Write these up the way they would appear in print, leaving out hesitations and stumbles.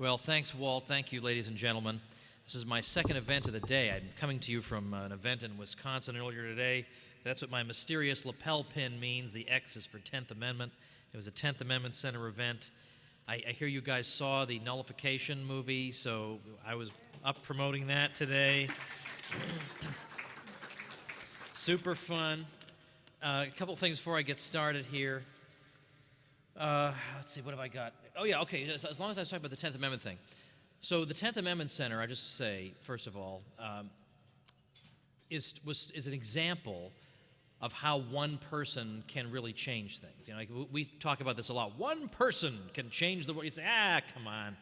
Well, thanks, Walt. Thank you, ladies and gentlemen. This is my second event of the day. I'm coming to you from an event in Wisconsin earlier today. That's what my mysterious lapel pin means. The X is for 10th Amendment. It was a 10th Amendment Center event. I hear you guys saw the nullification movie, so I was up promoting that today. Super fun. A couple things before I get started here. Let's see, what have I got? Oh, yeah, okay, as long as I was talking about the 10th Amendment thing. So the 10th Amendment Center, I just say, first of all, is an example of how one person can really change things. You know, like we talk about this a lot. One person can change the world. You say, come on.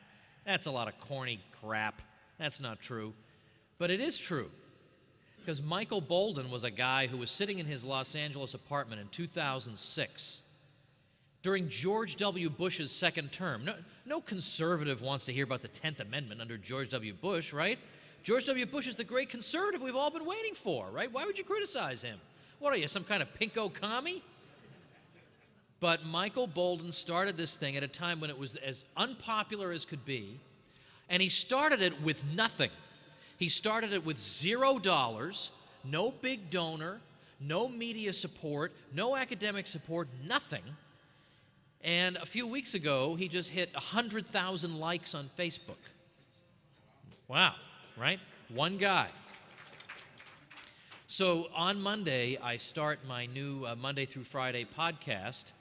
That's a lot of corny crap. That's not true. But it is true. Because Michael Bolden was a guy who was sitting in his Los Angeles apartment in 2006 during George W. Bush's second term. No conservative wants to hear about the 10th Amendment under George W. Bush, right? George W. Bush is the great conservative we've all been waiting for, right? Why would you criticize him? What are you, some kind of pinko commie? But Michael Bolden started this thing at a time when it was as unpopular as could be, and he started it with nothing. He started it with $0, no big donor, no media support, no academic support, nothing. And a few weeks ago, he just hit 100,000 likes on Facebook. Wow, right? One guy. So on Monday, I start my new Monday through Friday podcast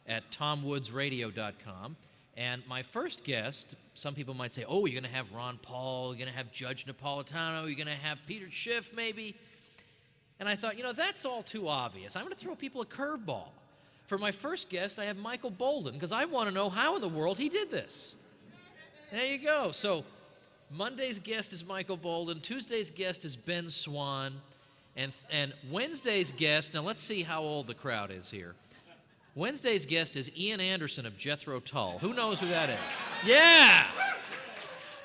at tomwoodsradio.com. And my first guest, some people might say, oh, you're going to have Ron Paul, you're going to have Judge Napolitano, you're going to have Peter Schiff, maybe. And I thought, that's all too obvious. I'm going to throw people a curveball. For my first guest, I have Michael Bolden, because I want to know how in the world he did this. There you go. So Monday's guest is Michael Bolden. Tuesday's guest is Ben Swan. And Wednesday's guest, now let's see how old the crowd is here. Wednesday's guest is Ian Anderson of Jethro Tull. Who knows who that is? Yeah!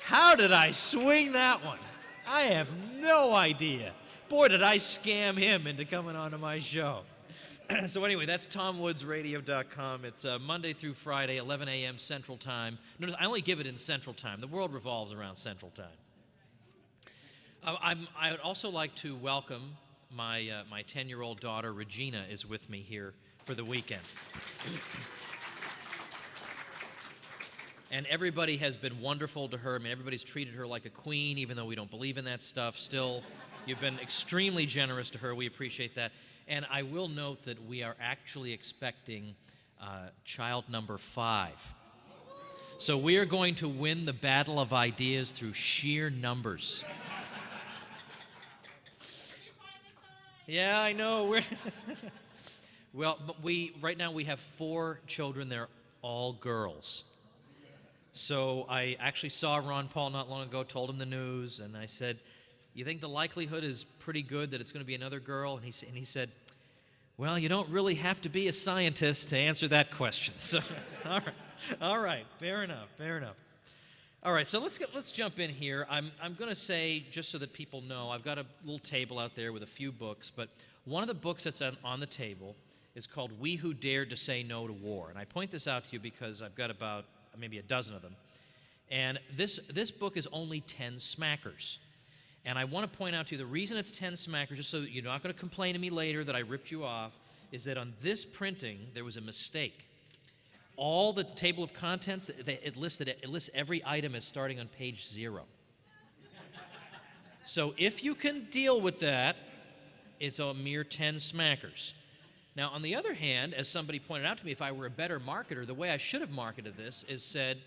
How did I swing that one? I have no idea. Boy, did I scam him into coming onto my show. So anyway, that's tomwoodsradio.com. It's Monday through Friday, 11 a.m. Central Time. Notice I only give it in Central Time. The world revolves around Central Time. I would also like to welcome my 10-year-old daughter, Regina, is with me here for the weekend. And everybody has been wonderful to her. I mean, everybody's treated her like a queen, even though we don't believe in that stuff. Still, you've been extremely generous to her. We appreciate that. And I will note that we are actually expecting child number 5. So we are going to win the battle of ideas through sheer numbers. Yeah, I know. Well, but right now we have 4 children. They're all girls. So I actually saw Ron Paul not long ago, told him the news, and I said, you think the likelihood is pretty good that it's going to be another girl? And he said, well, you don't really have to be a scientist to answer that question. So, all right, fair enough. All right, so let's jump in here. I'm going to say, just so that people know, I've got a little table out there with a few books, but one of the books that's on the table is called We Who Dared to Say No to War. And I point this out to you because I've got about maybe a dozen of them. And this book is only 10 smackers. And I want to point out to you the reason it's 10 smackers, just so that you're not going to complain to me later that I ripped you off, is that on this printing there was a mistake. All the table of contents, it lists every item as starting on page 0. So if you can deal with that, it's a mere 10 smackers. Now, on the other hand, as somebody pointed out to me, if I were a better marketer, the way I should have marketed this is said,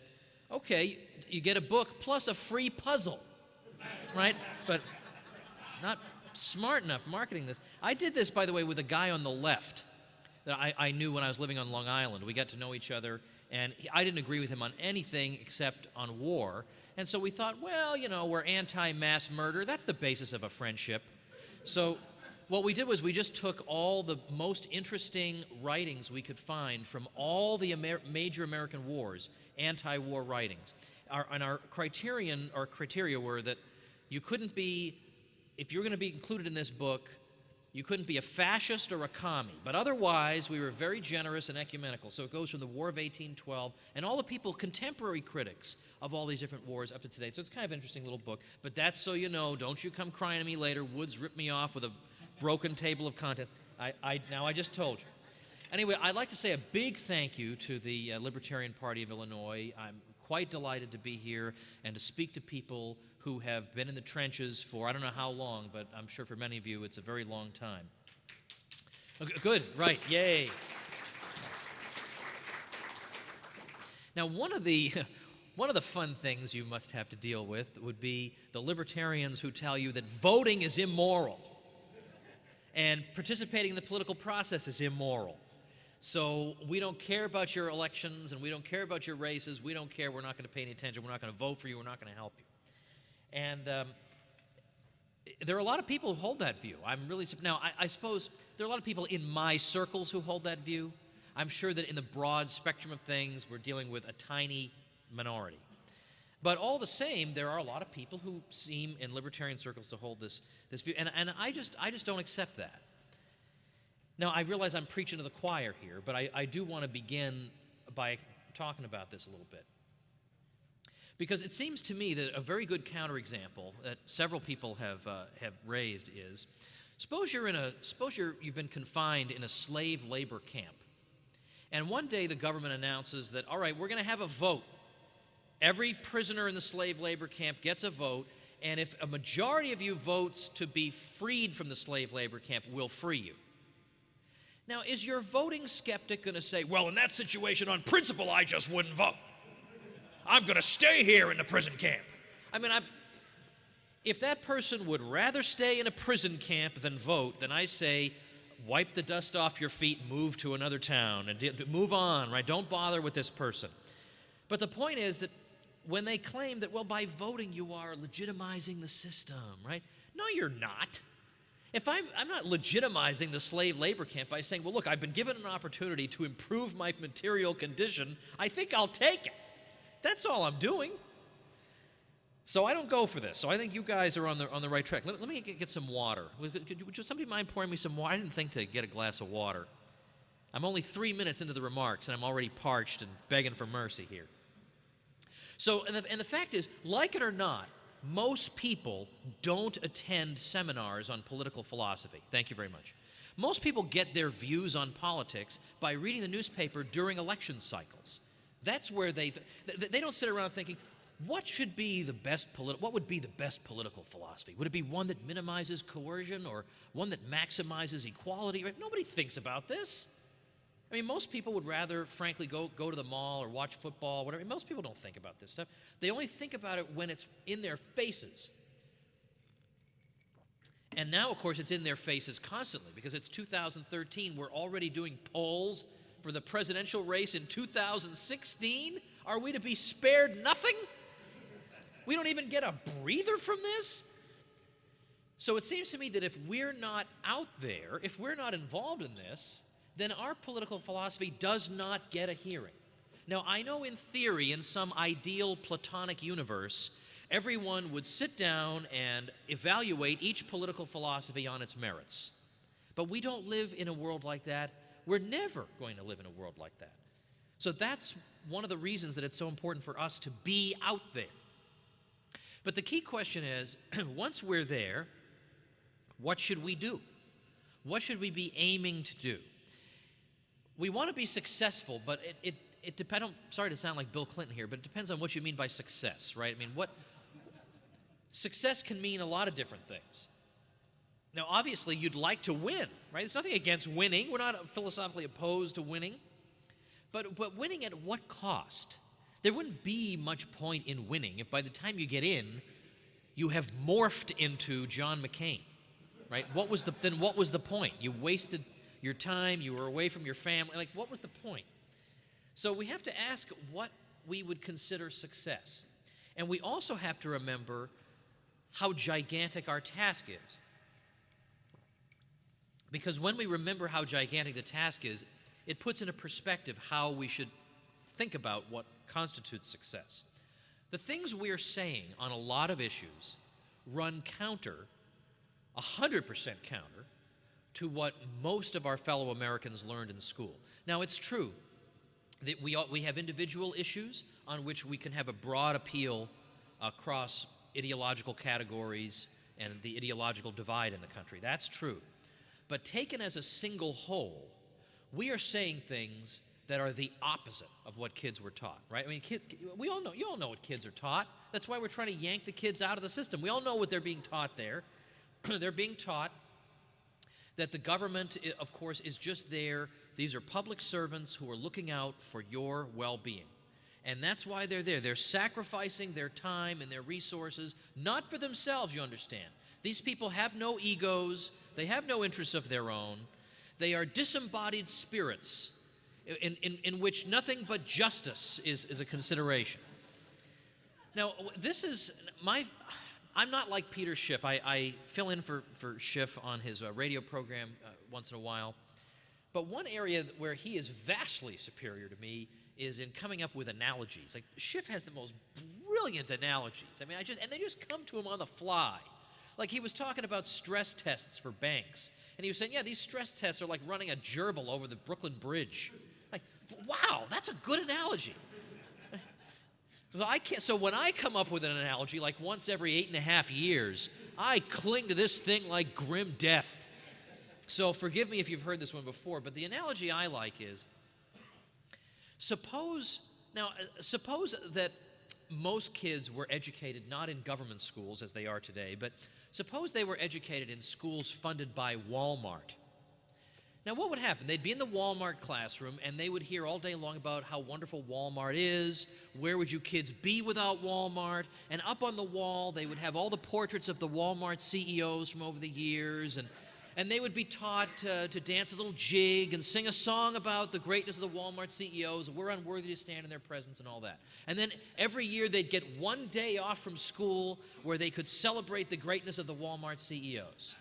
okay, you get a book plus a free puzzle, right? But not smart enough marketing this. I did this, by the way, with a guy on the left that I knew when I was living on Long Island. We got to know each other, and I didn't agree with him on anything except on war. And so we thought, well, we're anti-mass murder. That's the basis of a friendship. So what we did was we just took all the most interesting writings we could find from all the major American wars, anti-war writings. Our criteria were that you couldn't be, if you're going to be included in this book, You couldn't be a fascist or a commie. But otherwise, we were very generous and ecumenical. So it goes from the War of 1812 and all the people, contemporary critics of all these different wars up to today. So it's kind of an interesting little book. But that's so you know, don't you come crying to me later. Woods ripped me off with a broken table of contents. Now I just told you. Anyway, I'd like to say a big thank you to the Libertarian Party of Illinois. I'm quite delighted to be here and to speak to people who have been in the trenches for I don't know how long, but I'm sure for many of you it's a very long time. Okay, good, right, yay. Now, one of the fun things you must have to deal with would be the libertarians who tell you that voting is immoral and participating in the political process is immoral. So we don't care about your elections and we don't care about your races. We don't care. We're not going to pay any attention. We're not going to vote for you. We're not going to help you. And there are a lot of people who hold that view. I'm really now. I suppose there are a lot of people in my circles who hold that view. I'm sure that in the broad spectrum of things, we're dealing with a tiny minority. But all the same, there are a lot of people who seem in libertarian circles to hold this view, and I just don't accept that. Now, I realize I'm preaching to the choir here, but I do want to begin by talking about this a little bit. Because it seems to me that a very good counterexample that several people have raised is, suppose you've been confined in a slave labor camp, and one day the government announces that, all right, we're going to have a vote. Every prisoner in the slave labor camp gets a vote, and if a majority of you votes to be freed from the slave labor camp, we'll free you. Now, is your voting skeptic going to say, well, in that situation, on principle, I just wouldn't vote. I'm going to stay here in the prison camp. I mean, if that person would rather stay in a prison camp than vote, then I say, wipe the dust off your feet, move to another town, and move on, right? Don't bother with this person. But the point is that when they claim that, well, by voting you are legitimizing the system, right? No, you're not. If I'm not legitimizing the slave labor camp by saying, well, look, I've been given an opportunity to improve my material condition, I think I'll take it. That's all I'm doing. So I don't go for this. So I think you guys are on the right track. Let me get some water. Would somebody mind pouring me some water? I didn't think to get a glass of water. I'm only 3 minutes into the remarks, and I'm already parched and begging for mercy here. So, and the fact is, like it or not, most people don't attend seminars on political philosophy. Thank you very much. Most people get their views on politics by reading the newspaper during election cycles. That's where they don't sit around thinking, what would be the best political philosophy? Would it be one that minimizes coercion or one that maximizes equality? Right? Nobody thinks about this. I mean, most people would rather, frankly, go to the mall or watch football, whatever. Most people don't think about this stuff. They only think about it when it's in their faces. And now, of course, it's in their faces constantly because it's 2013. We're already doing polls for the presidential race in 2016. Are we to be spared nothing? We don't even get a breather from this? So it seems to me that if we're not out there, if we're not involved in this, then our political philosophy does not get a hearing. Now, I know in theory, in some ideal Platonic universe, everyone would sit down and evaluate each political philosophy on its merits. But we don't live in a world like that. We're never going to live in a world like that. So that's one of the reasons that it's so important for us to be out there. But the key question is, once we're there, what should we do? What should we be aiming to do? We want to be successful, but it depends. Sorry to sound like Bill Clinton here, but it depends on what you mean by success, right? I mean, success can mean a lot of different things. Now, obviously, you'd like to win, right? There's nothing against winning. We're not philosophically opposed to winning. But winning at what cost? There wouldn't be much point in winning if by the time you get in, you have morphed into John McCain, right? What was the point? You wasted your time, you were away from your family. Like, what was the point? So we have to ask what we would consider success. And we also have to remember how gigantic our task is. Because when we remember how gigantic the task is, it puts into perspective how we should think about what constitutes success. The things we're saying on a lot of issues run counter, 100% counter, to what most of our fellow Americans learned in school. Now, it's true that we have individual issues on which we can have a broad appeal across ideological categories and the ideological divide in the country. That's true. But taken as a single whole, we are saying things that are the opposite of what kids were taught, right? I mean, you all know what kids are taught. That's why we're trying to yank the kids out of the system. We all know what they're being taught there. They're being taught that the government, of course, is just there. These are public servants who are looking out for your well-being. And that's why they're there. They're sacrificing their time and their resources, not for themselves, you understand. These people have no egos. They have no interests of their own. They are disembodied spirits in which nothing but justice is a consideration. Now, this is I'm not like Peter Schiff. I fill in for Schiff on his radio program once in a while. But one area where he is vastly superior to me is in coming up with analogies. Like, Schiff has the most brilliant analogies. I mean, and they just come to him on the fly. Like, he was talking about stress tests for banks. And he was saying, yeah, these stress tests are like running a gerbil over the Brooklyn Bridge. Like, wow, that's a good analogy. So when I come up with an analogy, like once every 8.5 years, I cling to this thing like grim death. So forgive me if you've heard this one before, but the analogy I like is, suppose that most kids were educated not in government schools as they are today, but suppose they were educated in schools funded by Walmart. Now, what would happen? They'd be in the Walmart classroom, and they would hear all day long about how wonderful Walmart is, where would you kids be without Walmart, and up on the wall, they would have all the portraits of the Walmart CEOs from over the years, and they would be taught to dance a little jig and sing a song about the greatness of the Walmart CEOs, we're unworthy to stand in their presence and all that. And then every year, they'd get one day off from school where they could celebrate the greatness of the Walmart CEOs.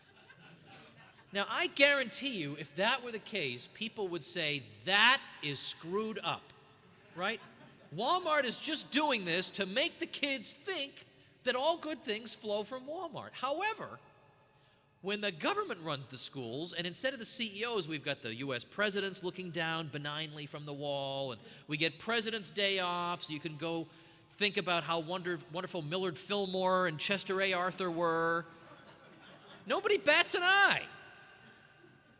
Now, I guarantee you, if that were the case, people would say, that is screwed up, right? Walmart is just doing this to make the kids think that all good things flow from Walmart. However, when the government runs the schools, and instead of the CEOs, we've got the U.S. presidents looking down benignly from the wall, and we get President's Day off, so you can go think about how wonderful Millard Fillmore and Chester A. Arthur were. Nobody bats an eye.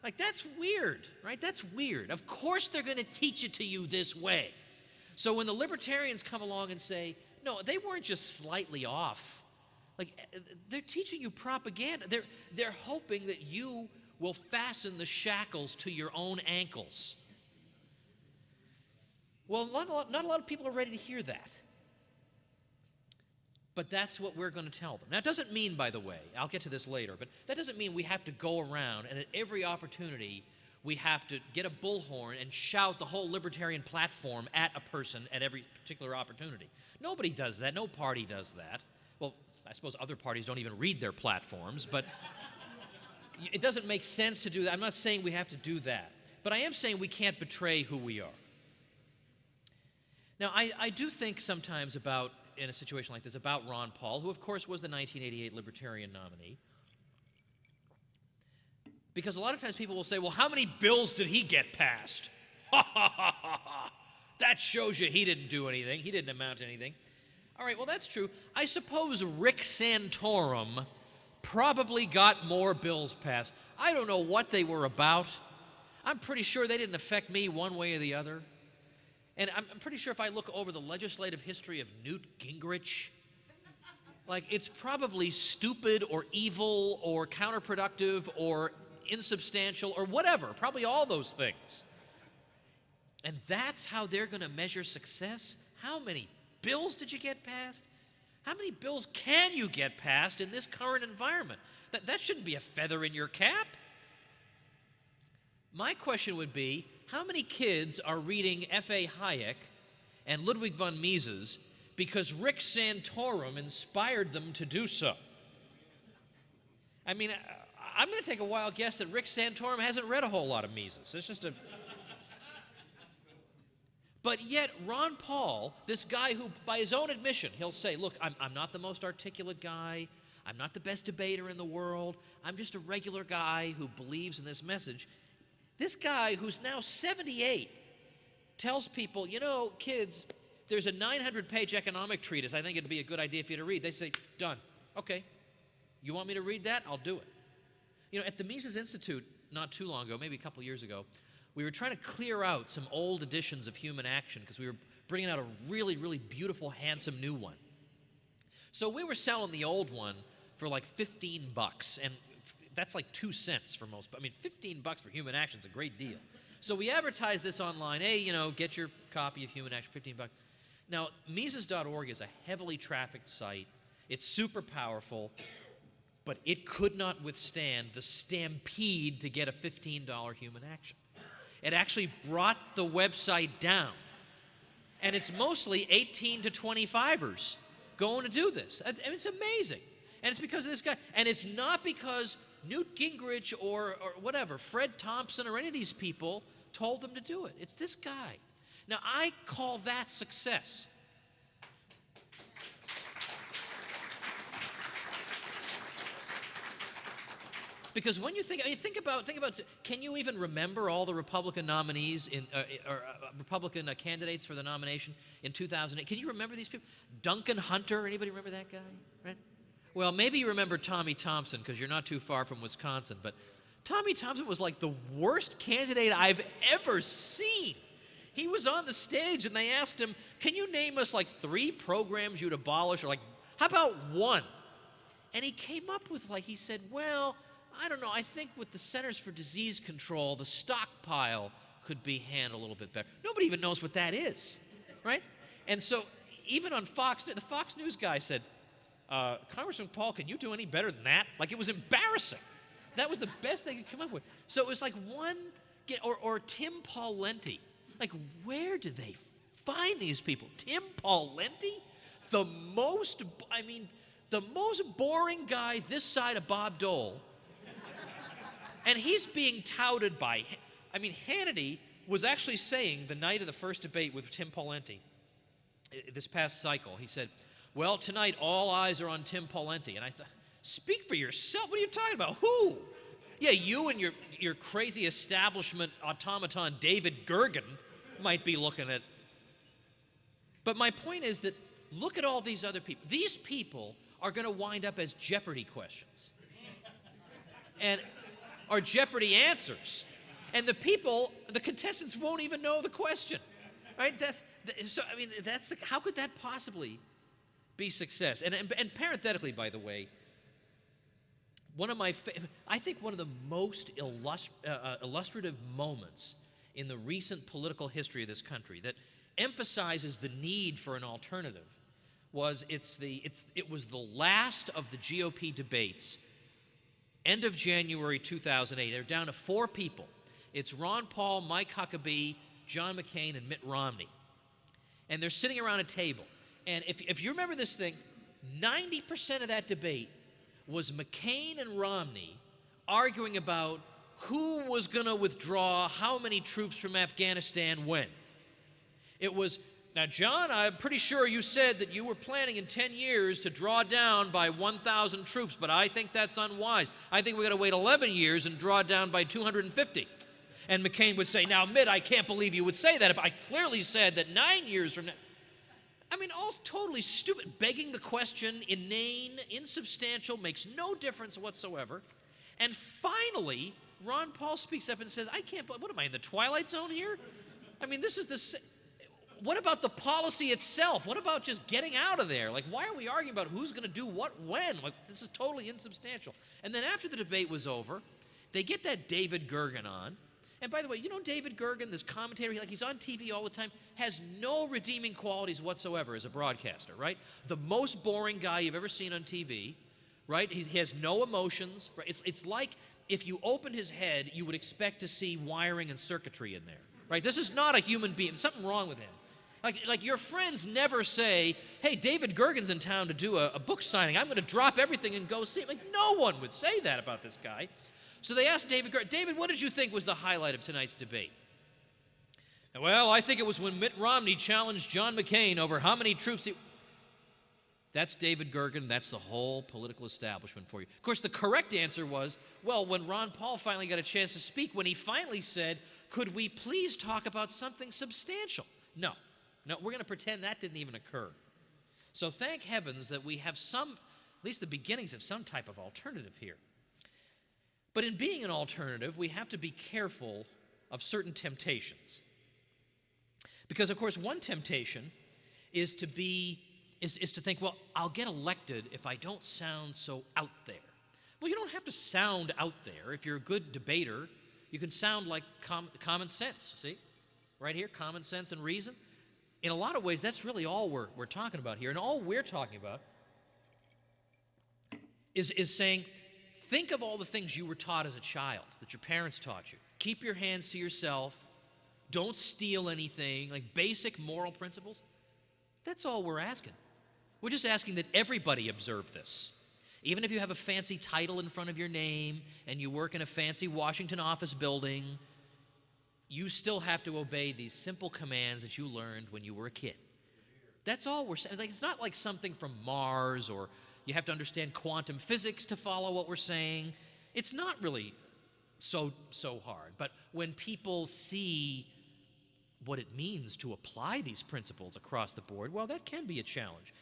Like, that's weird, right? That's weird. Of course they're going to teach it to you this way. So when the libertarians come along and say, no, they weren't just slightly off. Like, they're teaching you propaganda. They're hoping that you will fasten the shackles to your own ankles. Well, not a lot of people are ready to hear that. But that's what we're going to tell them. Now, it doesn't mean, by the way, I'll get to this later, but that doesn't mean we have to go around and at every opportunity we have to get a bullhorn and shout the whole libertarian platform at a person at every particular opportunity. Nobody does that. No party does that. Well, I suppose other parties don't even read their platforms, but it doesn't make sense to do that. I'm not saying we have to do that, but I am saying we can't betray who we are. Now, I do think sometimes about, in a situation like this, about Ron Paul, who, of course, was the 1988 Libertarian nominee. Because a lot of times people will say, well, how many bills did he get passed? Ha, ha, ha, ha, ha. That shows you he didn't do anything. He didn't amount to anything. All right, well, that's true. I suppose Rick Santorum probably got more bills passed. I don't know what they were about. I'm pretty sure they didn't affect me one way or the other. And I'm pretty sure if I look over the legislative history of Newt Gingrich, like, it's probably stupid or evil or counterproductive or insubstantial or whatever, probably all those things. And that's how they're going to measure success? How many bills did you get passed? How many bills can you get passed in this current environment? That shouldn't be a feather in your cap. My question would be, how many kids are reading F.A. Hayek and Ludwig von Mises because Rick Santorum inspired them to do so? I mean, I'm going to take a wild guess that Rick Santorum hasn't read a whole lot of Mises. It's just a... But yet, Ron Paul, this guy who, by his own admission, he'll say, look, I'm not the most articulate guy. I'm not the best debater in the world. I'm just a regular guy who believes in this message. This guy, who's now 78, tells people, you know, kids, there's a 900-page economic treatise I think it'd be a good idea for you to read. They say, done. Okay. You want me to read that? I'll do it. You know, at the Mises Institute, not too long ago, maybe a couple years ago, we were trying to clear out some old editions of Human Action because we were bringing out a really, really beautiful, handsome new one. So we were selling the old one for like $15, and that's like 2 cents for most. I mean, $15 for Human Action is a great deal. So we advertised this online. Hey, you know, get your copy of Human Action, $15. Now, Mises.org is a heavily trafficked site. It's super powerful, but it could not withstand the stampede to get a $15 Human Action. It actually brought the website down. And it's mostly 18 to 25ers going to do this. And it's amazing. And it's because of this guy. And it's not because Newt Gingrich or whatever, Fred Thompson or any of these people told them to do it. It's this guy. Now, I call that success. Because when you think, I mean, think about, can you even remember all the Republican nominees Republican candidates for the nomination in 2008? Can you remember these people? Duncan Hunter, anybody remember that guy? Right? Well, maybe you remember Tommy Thompson because you're not too far from Wisconsin, but Tommy Thompson was like the worst candidate I've ever seen. He was on the stage and they asked him, can you name us like 3 programs you'd abolish, or like, how about 1? And he came up with he said, well, I don't know, I think with the Centers for Disease Control, the stockpile could be handled a little bit better. Nobody even knows what that is, right? And so even on Fox, the Fox News guy said, Congressman Paul, can you do any better than that? Like, it was embarrassing. That was the best they could come up with. So it was like or Tim Pawlenty. Like, where do they find these people? Tim Pawlenty? The most boring guy this side of Bob Dole. And he's being touted by, Hannity was actually saying the night of the first debate with Tim Pawlenty, this past cycle, he said, well, tonight all eyes are on Tim Pawlenty. And I thought, speak for yourself. What are you talking about? Who? Yeah, you and your crazy establishment automaton David Gergen might be looking at. But my point is that look at all these other people. These people are going to wind up as Jeopardy questions. Or Jeopardy answers. And the contestants won't even know the question. Right? How could that possibly be success? And parenthetically, by the way, I think one of the most illustrative moments in the recent political history of this country that emphasizes the need for an alternative was it was the last of the GOP debates, end of January 2008. They're down to 4 people. It's Ron Paul, Mike Huckabee, John McCain, and Mitt Romney. And they're sitting around a table. And if you remember this thing, 90% of that debate was McCain and Romney arguing about who was going to withdraw how many troops from Afghanistan when. It was, now, John, I'm pretty sure you said that you were planning in 10 years to draw down by 1,000 troops, but I think that's unwise. I think we've got to wait 11 years and draw down by 250. And McCain would say, now, Mitt, I can't believe you would say that. If I clearly said that 9 years from now. All totally stupid, begging the question, inane, insubstantial, makes no difference whatsoever. And finally, Ron Paul speaks up and says, I can't, what am I, in the Twilight Zone here? This is what about the policy itself? What about just getting out of there? Like, why are we arguing about who's going to do what when? Like, this is totally insubstantial. And then after the debate was over, they get that David Gergen on. And by the way, you know David Gergen, this commentator, he's on TV all the time, has no redeeming qualities whatsoever as a broadcaster, right? The most boring guy you've ever seen on TV, right? He has no emotions. Right? It's like if you opened his head, you would expect to see wiring and circuitry in there, right? This is not a human being. There's something wrong with him. Like your friends never say, hey, David Gergen's in town to do a book signing. I'm going to drop everything and go see him. Like, no one would say that about this guy. So they asked David Gergen, David, what did you think was the highlight of tonight's debate? Well, I think it was when Mitt Romney challenged John McCain over how many troops he... That's David Gergen. That's the whole political establishment for you. Of course, the correct answer was, well, when Ron Paul finally got a chance to speak, when he finally said, could we please talk about something substantial? No, we're going to pretend that didn't even occur. So thank heavens that we have some, at least the beginnings of some type of alternative here. But in being an alternative, we have to be careful of certain temptations. Because, of course, one temptation is to think, well, I'll get elected if I don't sound so out there. Well, you don't have to sound out there. If you're a good debater, you can sound like common sense, see? Right here, common sense and reason. In a lot of ways, that's really all we're talking about here. And all we're talking about is saying, think of all the things you were taught as a child, that your parents taught you. Keep your hands to yourself. Don't steal anything, like basic moral principles. That's all we're asking. We're just asking that everybody observe this. Even if you have a fancy title in front of your name and you work in a fancy Washington office building, you still have to obey these simple commands that you learned when you were a kid. That's all we're saying. It's not like something from Mars, or you have to understand quantum physics to follow what we're saying. It's not really so hard. But when people see what it means to apply these principles across the board, well, that can be a challenge.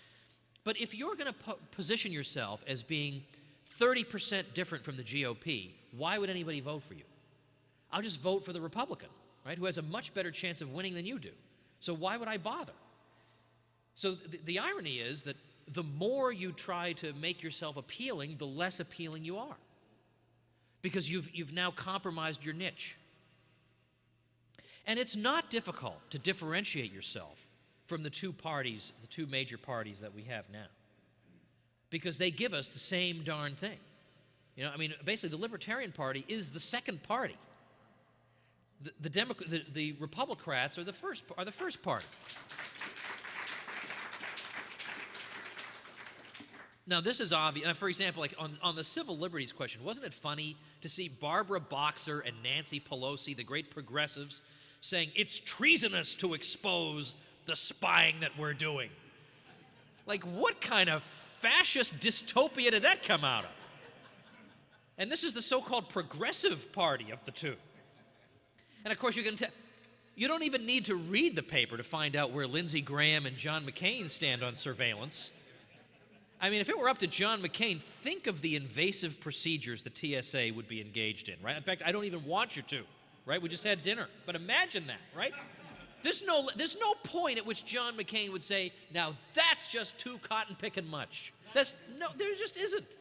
But if you're going to position yourself as being 30% different from the GOP, why would anybody vote for you? I'll just vote for the Republican, right, who has a much better chance of winning than you do. So why would I bother? So the irony is that the more you try to make yourself appealing, the less appealing you are, because you've now compromised your niche. And it's not difficult to differentiate yourself from the two major parties that we have now, because they give us the same darn thing. You know, I mean, basically, the Libertarian Party is the second party. The Republicrats are the first party. Now, this is obvious. For example, like on the civil liberties question, wasn't it funny to see Barbara Boxer and Nancy Pelosi, the great progressives, saying it's treasonous to expose the spying that we're doing? Like, what kind of fascist dystopia did that come out of? And this is the so-called progressive party of the two. And of course, you don't even need to read the paper to find out where Lindsey Graham and John McCain stand on surveillance. I mean, if it were up to John McCain, think of the invasive procedures the TSA would be engaged in, right? In fact, I don't even want you to, right? We just had dinner. But imagine that, right? There's no point at which John McCain would say, now that's just too cotton-picking much. There just isn't.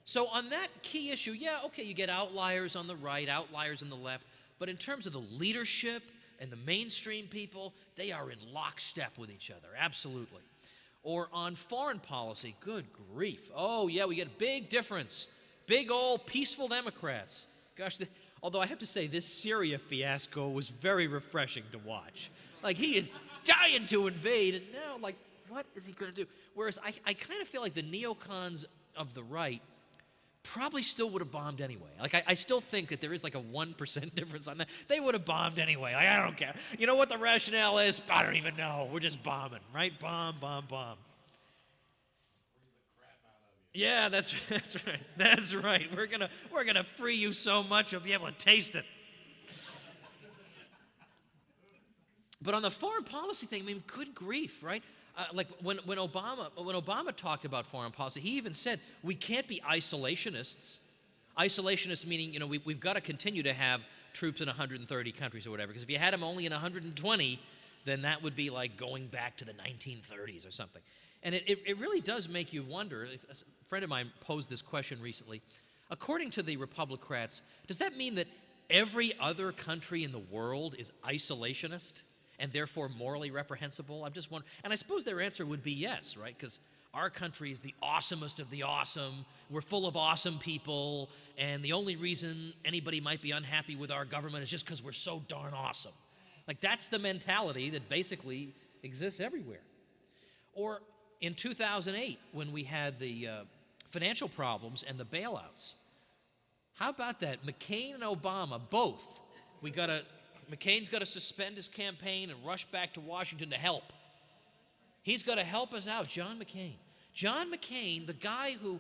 So on that key issue, yeah, okay, you get outliers on the right, outliers on the left, but in terms of the leadership and the mainstream people, they are in lockstep with each other, absolutely. Or on foreign policy, good grief. Oh, yeah, we get a big difference. Big old peaceful Democrats. Gosh, although I have to say, this Syria fiasco was very refreshing to watch. Like, he is dying to invade, and now, like, what is he going to do? Whereas I kind of feel like the neocons of the right probably still would have bombed anyway. Like, I still think that there is like a 1% difference on that. They would have bombed anyway. Like, I don't care. You know what the rationale is? I don't even know. We're just bombing, right? Bomb, bomb, bomb. Yeah, that's right. That's right. We're gonna free you so much you'll be able to taste it. But on the foreign policy thing, I mean, good grief, right? Like when Obama talked about foreign policy, he even said we can't be isolationists. Isolationists meaning, you know, we've got to continue to have troops in 130 countries or whatever. Because if you had them only in 120, then that would be like going back to the 1930s or something. And it really does make you wonder. A friend of mine posed this question recently. According to the Republicrats, does that mean that every other country in the world is isolationist and therefore morally reprehensible? I'm just wondering. And I suppose their answer would be yes, right? Because our country is the awesomest of the awesome. We're full of awesome people. And the only reason anybody might be unhappy with our government is just because we're so darn awesome. Like, that's the mentality that basically exists everywhere. Or in 2008, when we had the financial problems and the bailouts, how about that? McCain and Obama, both. McCain's got to suspend his campaign and rush back to Washington to help. He's going to help us out, John McCain. John McCain, the guy who,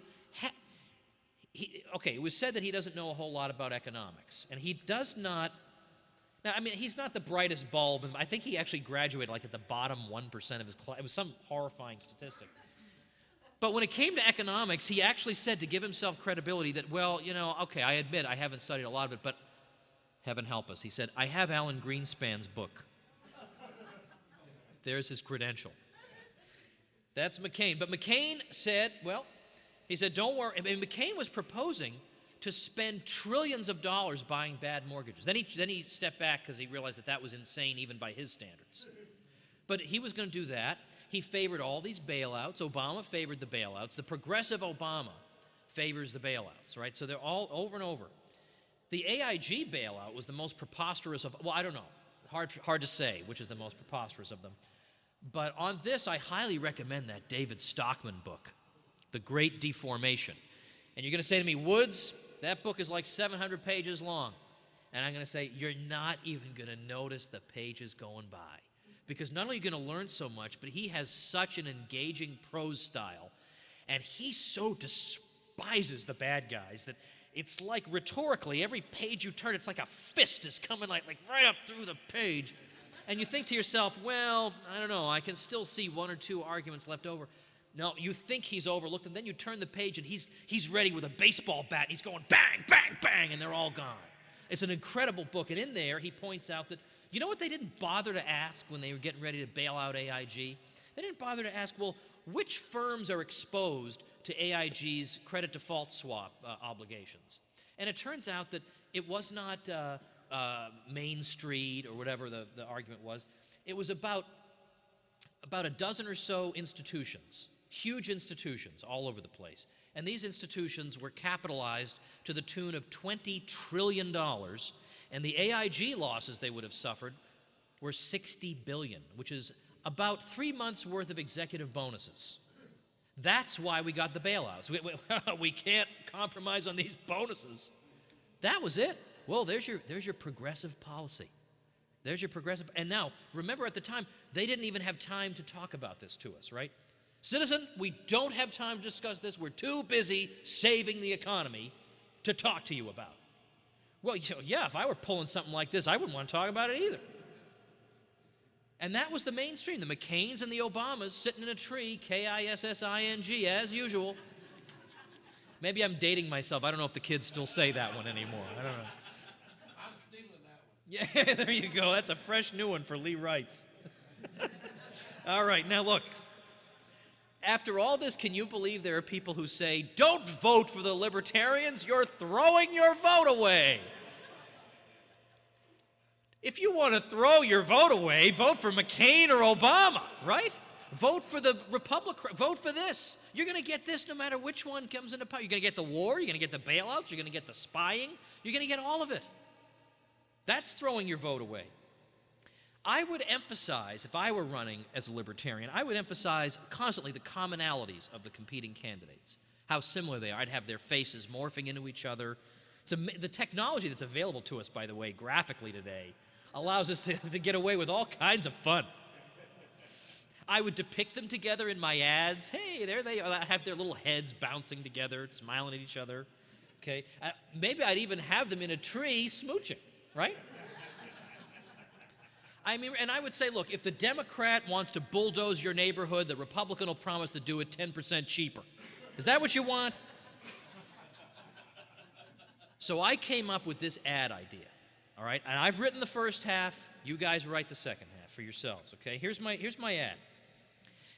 okay, it was said that he doesn't know a whole lot about economics, and he does not. Now, I mean, he's not the brightest bulb, and I think he actually graduated like at the bottom 1% of his class. It was some horrifying statistic. But when it came to economics, he actually said, to give himself credibility, that, well, you know, okay, I admit I haven't studied a lot of it, but heaven help us. He said, I have Alan Greenspan's book. There's his credential. That's McCain. But McCain said, well, he said, don't worry. I mean, McCain was proposing to spend trillions of dollars buying bad mortgages. Then he stepped back because he realized that that was insane even by his standards. But he was going to do that. He favored all these bailouts. Obama favored the bailouts. The progressive Obama favors the bailouts, right? So they're all over and over. The AIG bailout was the most preposterous of, well, I don't know. Hard to say which is the most preposterous of them. But on this, I highly recommend that David Stockman book, The Great Deformation. And you're going to say to me, Woods, that book is like 700 pages long. And I'm going to say, you're not even going to notice the pages going by. Because not only are you going to learn so much, but he has such an engaging prose style. And he so despises the bad guys that it's like rhetorically, every page you turn, it's like a fist is coming like right up through the page. And you think to yourself, well, I don't know, I can still see one or two arguments left over. No, you think he's overlooked, and then you turn the page, and he's ready with a baseball bat, and he's going bang, bang, bang, and they're all gone. It's an incredible book, and in there, he points out that, you know what they didn't bother to ask when they were getting ready to bail out AIG? They didn't bother to ask, well, which firms are exposed to AIG's credit default swap obligations? And it turns out that it was not Main Street or whatever the argument was. It was about a dozen or so institutions, huge institutions all over the place. And these institutions were capitalized to the tune of $20 trillion, and the AIG losses they would have suffered were $60 billion, which is about 3 months' worth of executive bonuses. That's why we got the bailouts. We can't compromise on these bonuses. That was it. Well, there's your progressive policy. There's your progressive. And now, remember at the time, they didn't even have time to talk about this to us, right? Citizen, we don't have time to discuss this. We're too busy saving the economy to talk to you about. Well, yeah, if I were pulling something like this, I wouldn't want to talk about it either. And that was the mainstream. The McCains and the Obamas sitting in a tree, K-I-S-S-I-N-G, as usual. Maybe I'm dating myself. I don't know if the kids still say that one anymore. I don't know. I'm stealing that one. Yeah, there you go. That's a fresh new one for Lee Wrights. All right, now look. After all this, can you believe there are people who say, don't vote for the Libertarians, you're throwing your vote away? If you want to throw your vote away, vote for McCain or Obama, right? Vote for the Republican, vote for this. You're going to get this no matter which one comes into power. You're going to get the war, you're going to get the bailouts, you're going to get the spying, you're going to get all of it. That's throwing your vote away. I would emphasize, if I were running as a Libertarian, I would emphasize constantly the commonalities of the competing candidates, how similar they are. I'd have their faces morphing into each other. The technology that's available to us, by the way, graphically today, allows us to get away with all kinds of fun. I would depict them together in my ads. Hey, there they are. I have their little heads bouncing together, smiling at each other. Okay, maybe I'd even have them in a tree smooching, right? I mean, and I would say, look, if the Democrat wants to bulldoze your neighborhood, the Republican will promise to do it 10% cheaper. Is that what you want? So I came up with this ad idea, all right? And I've written the first half. You guys write the second half for yourselves, okay? Here's my ad.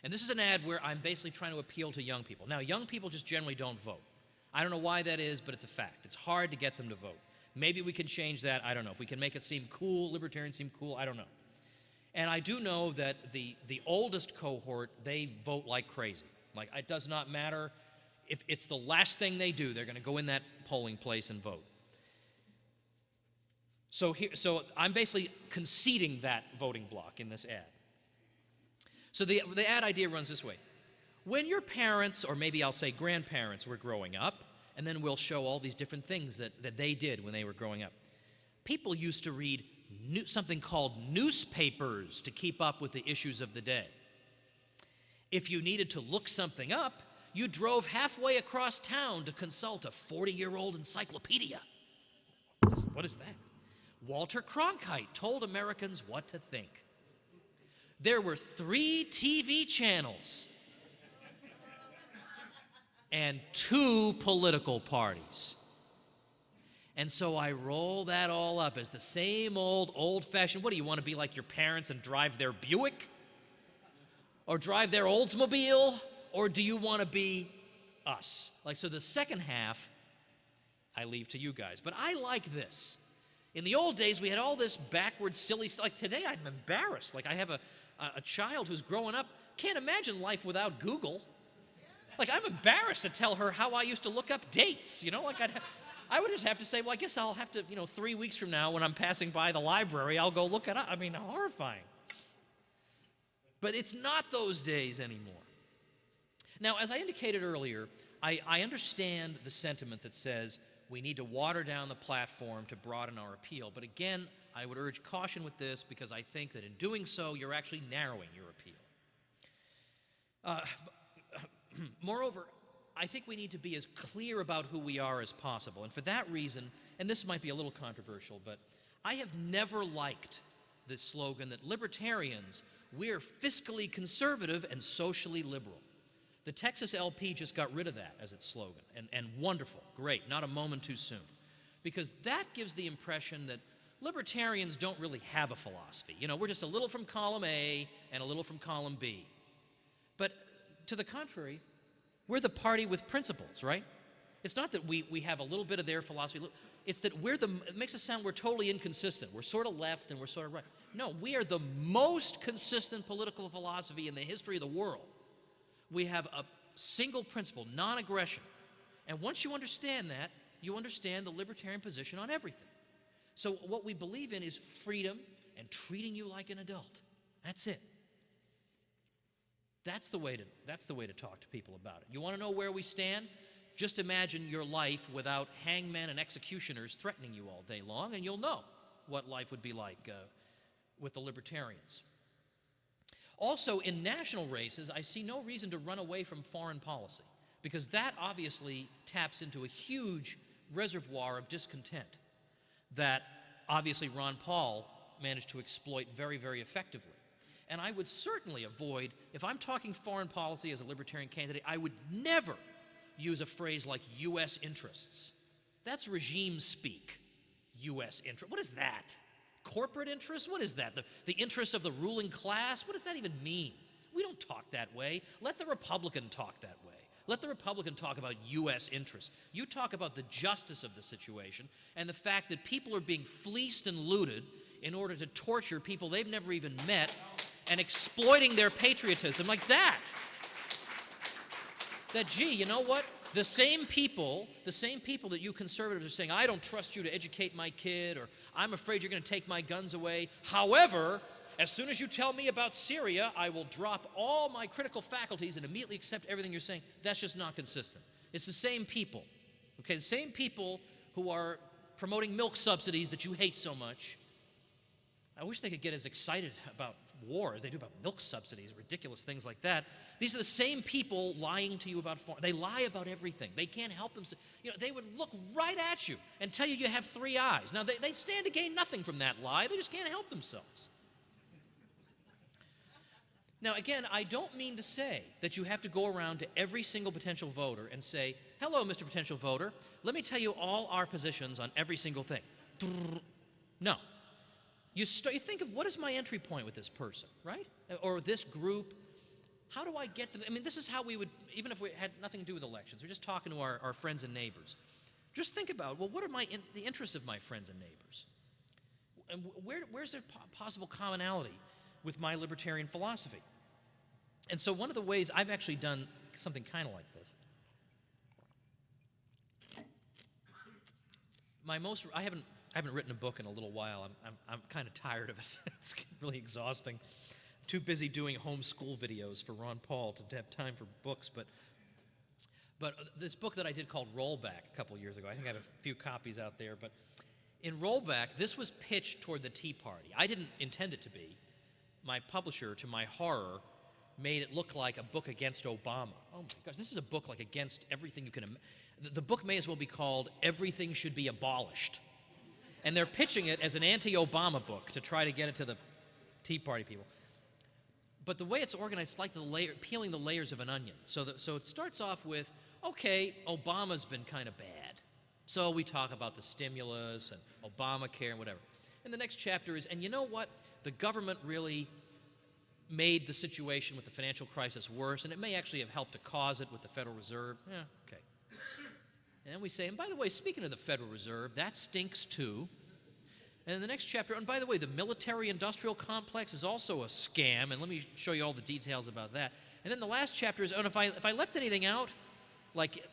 And this is an ad where I'm basically trying to appeal to young people. Now, young people just generally don't vote. I don't know why that is, but it's a fact. It's hard to get them to vote. Maybe we can change that. I don't know. If we can make it seem cool, Libertarians seem cool, I don't know. And I do know that the oldest cohort, they vote like crazy. Like, it does not matter if it's the last thing they do, they're going to go in that polling place and vote. So I'm basically conceding that voting block in this ad. So the ad idea runs this way. When your parents, or maybe I'll say grandparents, were growing up, and then we'll show all these different things that they did when they were growing up. People used to read something called newspapers to keep up with the issues of the day. If you needed to look something up, you drove halfway across town to consult a 40-year-old encyclopedia. What is that? Walter Cronkite told Americans what to think. There were 3 TV channels and 2 political parties. And so I roll that all up as the same old-fashioned, what do you want to be like your parents and drive their Buick? Or drive their Oldsmobile? Or do you want to be us? Like, so the second half, I leave to you guys. But I like this. In the old days, we had all this backwards, silly stuff. Like today, I'm embarrassed. Like I have a child who's growing up, can't imagine life without Google. Like I'm embarrassed to tell her how I used to look up dates. You know, like I would just have to say, well, I guess I'll have to, 3 weeks from now when I'm passing by the library, I'll go look it up. I mean, horrifying. But it's not those days anymore. Now, as I indicated earlier, I understand the sentiment that says we need to water down the platform to broaden our appeal. But again, I would urge caution with this because I think that in doing so, you're actually narrowing your appeal. Moreover, I think we need to be as clear about who we are as possible. And for that reason, and this might be a little controversial, but I have never liked this slogan that libertarians, we're fiscally conservative and socially liberal. The Texas LP just got rid of that as its slogan, and wonderful, great, not a moment too soon. Because that gives the impression that libertarians don't really have a philosophy. We're just a little from column A and a little from column B. But to the contrary, we're the party with principles, right? It's not that we have a little bit of their philosophy. It's that it makes us sound we're totally inconsistent. We're sort of left and we're sort of right. No, we are the most consistent political philosophy in the history of the world. We have a single principle, non-aggression. And once you understand that, you understand the libertarian position on everything. So what we believe in is freedom and treating you like an adult. That's it. That's the way to talk to people about it. You want to know where we stand? Just imagine your life without hangmen and executioners threatening you all day long, and you'll know what life would be like with the libertarians. Also, in national races, I see no reason to run away from foreign policy, because that obviously taps into a huge reservoir of discontent that obviously Ron Paul managed to exploit very, very effectively. And I would certainly avoid, if I'm talking foreign policy as a libertarian candidate, I would never use a phrase like U.S. interests. That's regime speak, U.S. interest. What is that? Corporate interests? What is that? The interests of the ruling class? What does that even mean? We don't talk that way. Let the Republican talk that way. Let the Republican talk about U.S. interests. You talk about the justice of the situation and the fact that people are being fleeced and looted in order to torture people they've never even met and exploiting their patriotism like that. That, gee, you know what? The same people that you conservatives are saying, I don't trust you to educate my kid, or I'm afraid you're going to take my guns away. However, as soon as you tell me about Syria, I will drop all my critical faculties and immediately accept everything you're saying. That's just not consistent. It's the same people, okay? The same people who are promoting milk subsidies that you hate so much. I wish they could get as excited about war as they do about milk subsidies, ridiculous things like that. These are the same people lying to you about foreign. They lie about everything. They can't help themselves. They would look right at you and tell you have 3 eyes. Now, they stand to gain nothing from that lie. They just can't help themselves. Now, again, I don't mean to say that you have to go around to every single potential voter and say, hello, Mr. Potential Voter, let me tell you all our positions on every single thing. No. You think of, what is my entry point with this person, right? Or this group. How do I get them? I mean, this is how we would, even if we had nothing to do with elections, we're just talking to our friends and neighbors. Just think about, well, what are the interests of my friends and neighbors? And where's there possible commonality with my libertarian philosophy? And so one of the ways I've actually done something kind of like this. I haven't written a book in a little while. I'm kind of tired of it. It's really exhausting. I'm too busy doing homeschool videos for Ron Paul to have time for books. But this book that I did called Rollback a couple years ago, I think I have a few copies out there. But in Rollback, this was pitched toward the Tea Party. I didn't intend it to be. My publisher, to my horror, made it look like a book against Obama. Oh my gosh, this is a book like against everything you can imagine. The book may as well be called Everything Should Be Abolished. And they're pitching it as an anti-Obama book to try to get it to the Tea Party people. But the way it's organized, it's like peeling the layers of an onion. So it starts off with, okay, Obama's been kind of bad. So we talk about the stimulus and Obamacare and whatever. And the next chapter is, and you know what? The government really made the situation with the financial crisis worse, and it may actually have helped to cause it with the Federal Reserve. Yeah, okay. And then we say, and by the way, speaking of the Federal Reserve, that stinks too. And in the next chapter, and by the way, the military-industrial complex is also a scam, and let me show you all the details about that. And then the last chapter is, oh, and if I left anything out, like,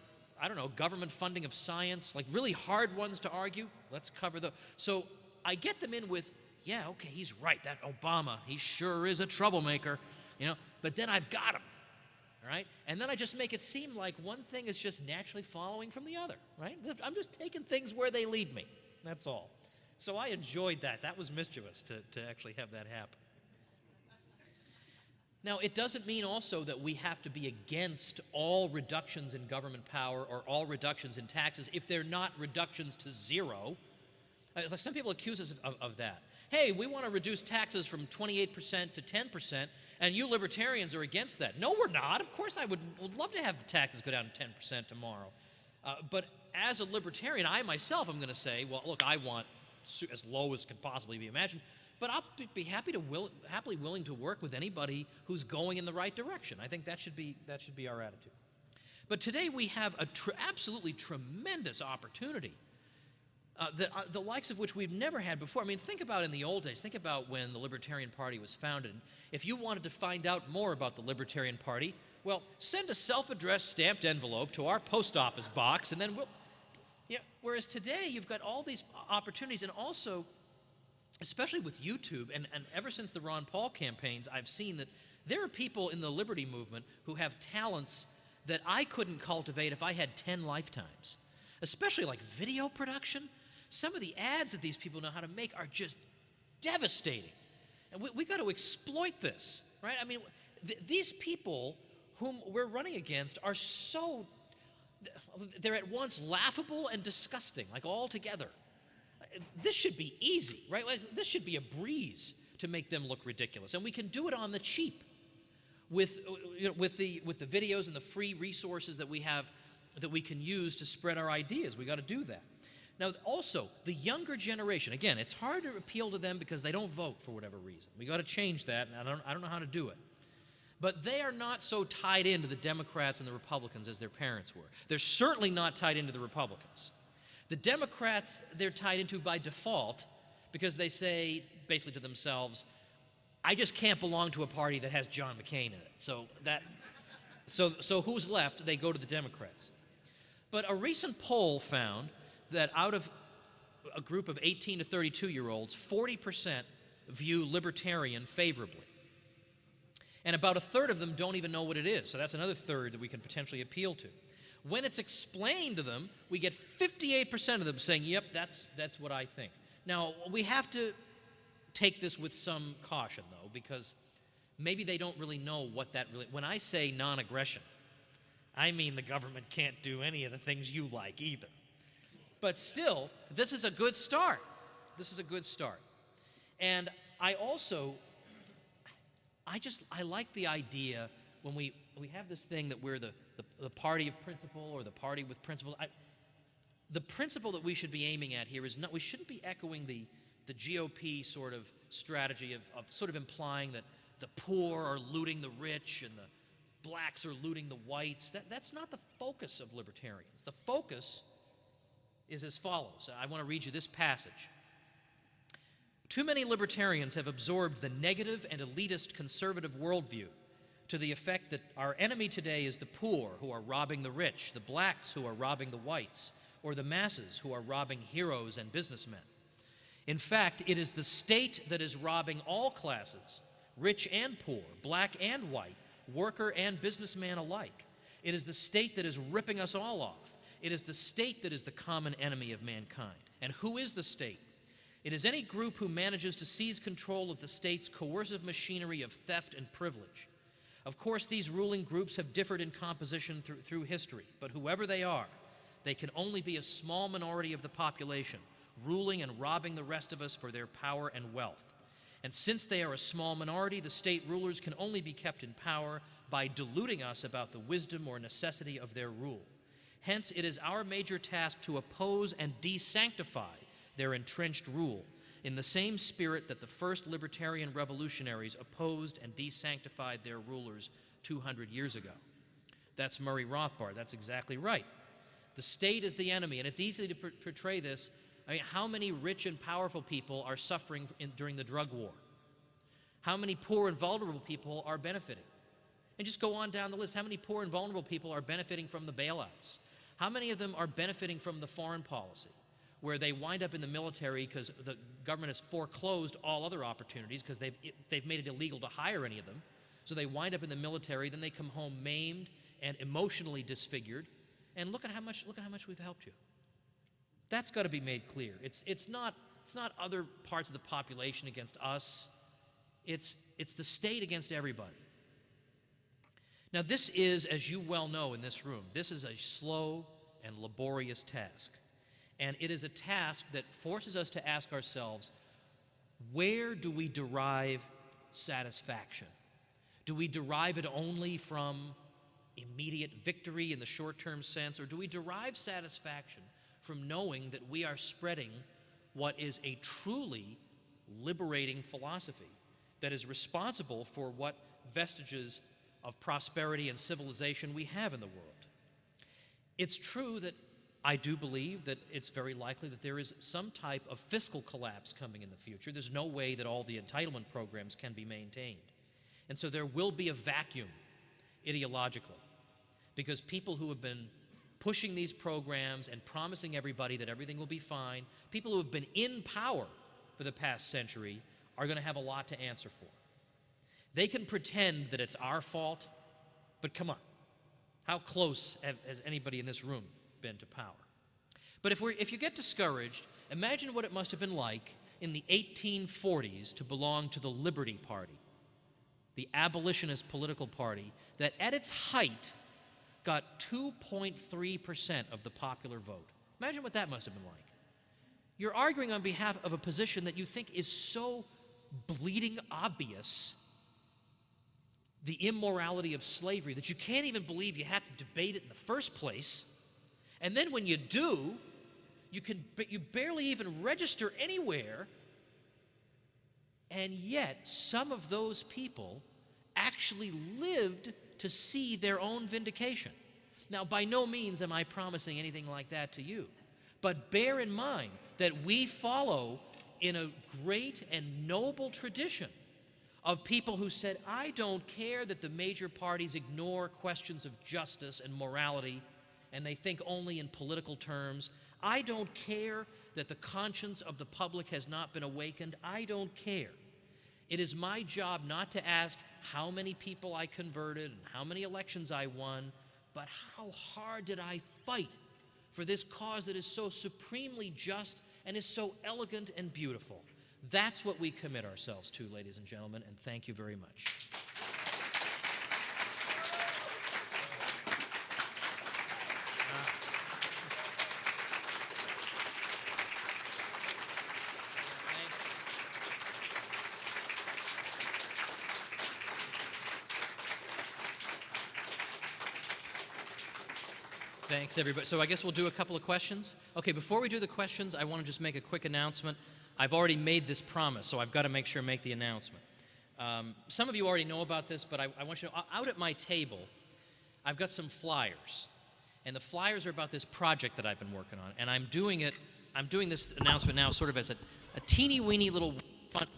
I don't know, government funding of science, like really hard ones to argue, let's cover those. So I get them in with, yeah, okay, he's right, that Obama, he sure is a troublemaker, you know, but then I've got him. All right? And then I just make it seem like one thing is just naturally following from the other, right? I'm just taking things where they lead me. That's all. So I enjoyed that. That was mischievous to actually have that happen. Now, it doesn't mean also that we have to be against all reductions in government power or all reductions in taxes if they're not reductions to zero. Like some people accuse us of that. Hey, we want to reduce taxes from 28% to 10%, and you libertarians are against that. No, we're not. Of course, I would love to have the taxes go down to 10% tomorrow. But as a libertarian, I myself am going to say, well, look, I want as low as can possibly be imagined, but I'll be happily willing to work with anybody who's going in the right direction. I think that should be our attitude. But today we have a absolutely tremendous opportunity. The likes of which we've never had before. I mean, think about in the old days. Think about when the Libertarian Party was founded. If you wanted to find out more about the Libertarian Party, well, send a self-addressed stamped envelope to our post office box, and then we'll... Yeah, whereas today, you've got all these opportunities, and also, especially with YouTube, and ever since the Ron Paul campaigns, I've seen that there are people in the liberty movement who have talents that I couldn't cultivate if I had 10 lifetimes, especially like video production. Some of the ads that these people know how to make are just devastating. And we got to exploit this, right? I mean, these people whom we're running against are so, they're at once laughable and disgusting, like all together. This should be easy, right? Like, this should be a breeze to make them look ridiculous. And we can do it on the cheap with the videos and the free resources that we have that we can use to spread our ideas. We got to do that. Now, also, the younger generation, again, it's hard to appeal to them because they don't vote for whatever reason. We got to change that, and I don't know how to do it. But they are not so tied into the Democrats and the Republicans as their parents were. They're certainly not tied into the Republicans. The Democrats, they're tied into by default because they say, basically to themselves, I just can't belong to a party that has John McCain in it. So who's left? They go to the Democrats. But a recent poll found that out of a group of 18 to 32-year-olds, 40% view libertarian favorably. And about a third of them don't even know what it is, so that's another third that we can potentially appeal to. When it's explained to them, we get 58% of them saying, yep, that's what I think. Now, we have to take this with some caution, though, because maybe they don't really know what that really... When I say non-aggression, I mean the government can't do any of the things you like either. But still, this is a good start. This is a good start. And I also, I like the idea when we have this thing that we're the party of principle or the party with principles. The principle that we should be aiming at here is not, we shouldn't be echoing the GOP sort of strategy of sort of implying that the poor are looting the rich and the blacks are looting the whites. That's not the focus of libertarians. The focus is as follows. I want to read you this passage. Too many libertarians have absorbed the negative and elitist conservative worldview to the effect that our enemy today is the poor who are robbing the rich, the blacks who are robbing the whites, or the masses who are robbing heroes and businessmen. In fact, it is the state that is robbing all classes, rich and poor, black and white, worker and businessman alike. It is the state that is ripping us all off. It is the state that is the common enemy of mankind. And who is the state? It is any group who manages to seize control of the state's coercive machinery of theft and privilege. Of course, these ruling groups have differed in composition through history, but whoever they are, they can only be a small minority of the population, ruling and robbing the rest of us for their power and wealth. And since they are a small minority, the state rulers can only be kept in power by deluding us about the wisdom or necessity of their rule. Hence, it is our major task to oppose and desanctify their entrenched rule, in the same spirit that the first libertarian revolutionaries opposed and desanctified their rulers 200 years ago. That's Murray Rothbard. That's exactly right. The state is the enemy, and it's easy to portray this. I mean, how many rich and powerful people are suffering during the drug war? How many poor and vulnerable people are benefiting? And just go on down the list. How many poor and vulnerable people are benefiting from the bailouts? How many of them are benefiting from the foreign policy, where they wind up in the military because the government has foreclosed all other opportunities because they've made it illegal to hire any of them. So they wind up in the military, then they come home maimed and emotionally disfigured. And look at how much we've helped you. That's got to be made clear. It's not other parts of the population against us. It's the state against everybody. Now, this is, as you well know in this room, this is a slow and laborious task. And it is a task that forces us to ask ourselves, where do we derive satisfaction? Do we derive it only from immediate victory in the short-term sense, or do we derive satisfaction from knowing that we are spreading what is a truly liberating philosophy that is responsible for what vestiges of prosperity and civilization we have in the world? It's true that I do believe that it's very likely that there is some type of fiscal collapse coming in the future. There's no way that all the entitlement programs can be maintained. And so there will be a vacuum ideologically, because people who have been pushing these programs and promising everybody that everything will be fine, people who have been in power for the past century, are going to have a lot to answer for. They can pretend that it's our fault, but come on, how close has anybody in this room been to power? But if you get discouraged, imagine what it must have been like in the 1840s to belong to the Liberty Party, the abolitionist political party that at its height got 2.3% of the popular vote. Imagine what that must have been like. You're arguing on behalf of a position that you think is so bleeding obvious, the immorality of slavery, that you can't even believe you have to debate it in the first place. And then when you do, you barely even register anywhere. And yet, some of those people actually lived to see their own vindication. Now, by no means am I promising anything like that to you. But bear in mind that we follow in a great and noble tradition of people who said, I don't care that the major parties ignore questions of justice and morality, and they think only in political terms. I don't care that the conscience of the public has not been awakened. I don't care. It is my job not to ask how many people I converted and how many elections I won, but how hard did I fight for this cause that is so supremely just and is so elegant and beautiful. That's what we commit ourselves to, ladies and gentlemen, and thank you very much. Thanks, everybody. So I guess we'll do a couple of questions. Okay, before we do the questions, I want to just make a quick announcement. I've already made this promise, so I've got to make sure I make the announcement. Some of you already know about this, but I want you to know, out at my table, I've got some flyers. And the flyers are about this project that I've been working on. And I'm doing this announcement now sort of as a teeny-weeny little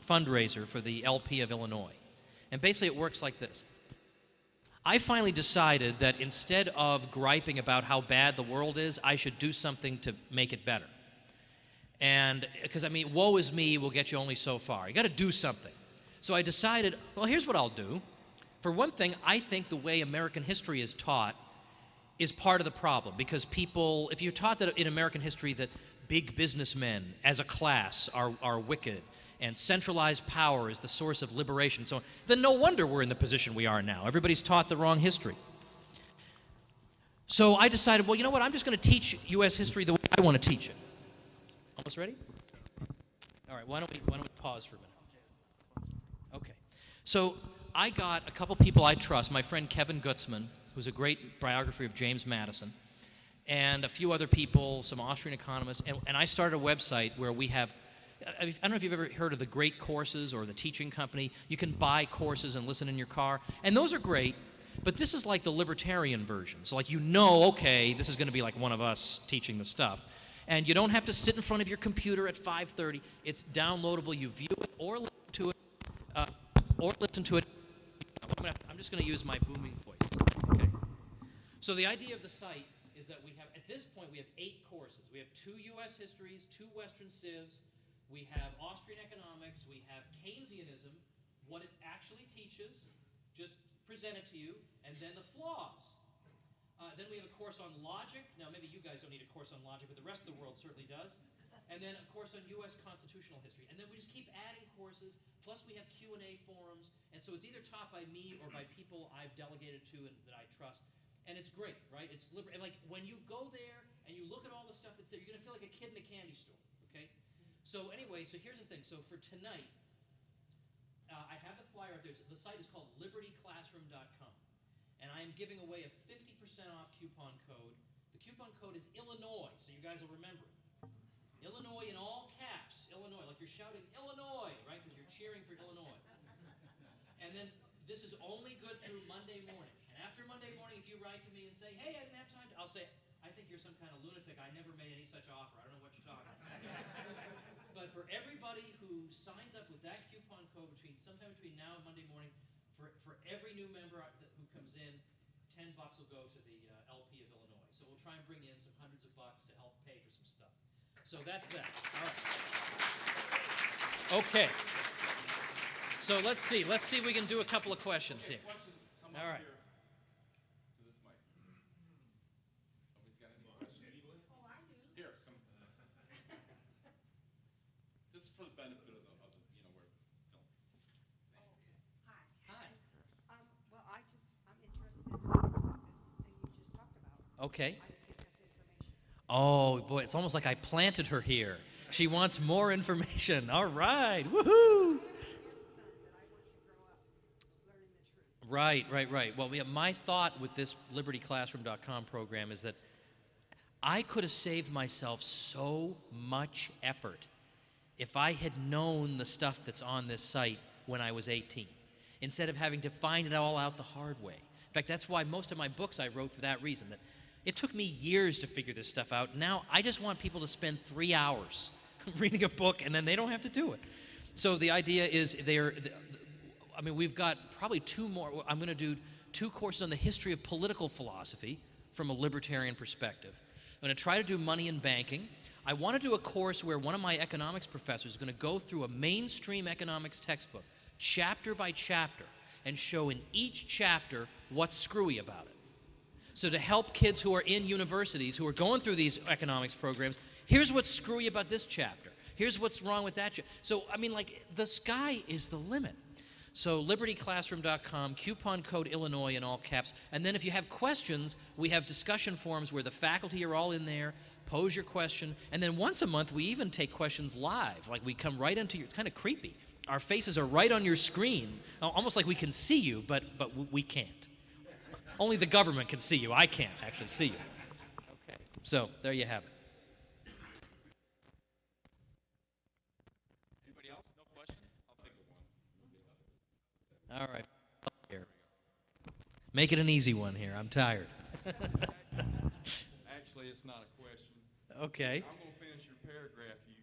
fundraiser for the LP of Illinois. And basically it works like this. I finally decided that instead of griping about how bad the world is, I should do something to make it better. And because, I mean, woe is me will get you only so far. You got to do something. So I decided, well, here's what I'll do. For one thing, I think the way American history is taught is part of the problem, because people, if you're taught that in American history that big businessmen as a class are wicked, and centralized power is the source of liberation, so then no wonder we're in the position we are now. Everybody's taught the wrong history. So I decided, well, you know what, I'm just going to teach U.S. history the way I want to teach it. Almost ready? All right, why don't we pause for a minute? Okay. So I got a couple people I trust, my friend Kevin Gutzman, who's a great biographer of James Madison, and a few other people, some Austrian economists, and I started a website where we have, I don't know if you've ever heard of the Great Courses or the Teaching Company. You can buy courses and listen in your car, and those are great, but this is like the libertarian version. So like, you know, okay, this is going to be like one of us teaching the stuff. And you don't have to sit in front of your computer at 5:30. It's downloadable. You view it or listen to it, I'm just going to use my booming voice. Okay. So the idea of the site is that we have, at this point, we have 8 courses. We have 2 U.S. histories, 2 Western civs. We have Austrian economics. We have Keynesianism, what it actually teaches, just present it to you, and then the flaws. Then we have a course on logic. Now, maybe you guys don't need a course on logic, but the rest of the world certainly does. And then a course on U.S. constitutional history. And then we just keep adding courses, plus we have Q&A forums. And so it's either taught by me or by people I've delegated to and that I trust. And it's great, right? It's and like, when you go there and you look at all the stuff that's there, you're going to feel like a kid in a candy store, okay? So anyway, so here's the thing. So for tonight, I have the flyer up there. The site is called libertyclassroom.com. And I am giving away a 50% off coupon code. The coupon code is Illinois, so you guys will remember it. Illinois in all caps, Illinois, like you're shouting Illinois, right? Because you're cheering for Illinois. And then this is only good through Monday morning. And after Monday morning, if you write to me and say, hey, I didn't have time to, I'll say, I think you're some kind of lunatic. I never made any such offer. I don't know what you're talking about. But for everybody who signs up with that coupon code sometime between now and Monday morning, for every new member who comes in, $10 will go to the LP of Illinois. So we'll try and bring in some hundreds of bucks to help pay for some stuff. So that's that. All right. Okay. So let's see. Let's see if we can do a couple of questions here. All right. Okay. Oh, boy, it's almost like I planted her here. She wants more information. All right. Woohoo! Right. Well, yeah, my thought with this libertyclassroom.com program is that I could have saved myself so much effort if I had known the stuff that's on this site when I was 18, instead of having to find it all out the hard way. In fact, that's why most of my books I wrote for that reason, that it took me years to figure this stuff out. Now, I just want people to spend 3 hours reading a book, and then they don't have to do it. So the idea is we've got probably 2 more. I'm going to do 2 courses on the history of political philosophy from a libertarian perspective. I'm going to try to do money and banking. I want to do a course where one of my economics professors is going to go through a mainstream economics textbook, chapter by chapter, and show in each chapter what's screwy about it. So to help kids who are in universities, who are going through these economics programs, here's what's screwy about this chapter. Here's what's wrong with that chapter. So, the sky is the limit. So libertyclassroom.com, coupon code Illinois in all caps. And then if you have questions, we have discussion forums where the faculty are all in there. Pose your question. And then once a month, we even take questions live. Like, we come right into your, it's kind of creepy. Our faces are right on your screen, almost like we can see you, but we can't. Only the government can see you. I can't actually see you. Okay. So there you have it. Anybody else? No questions? I'll think of one. All right. Here. Make it an easy one here. I'm tired. Actually, it's not a question. Okay. I'm going to finish your paragraph you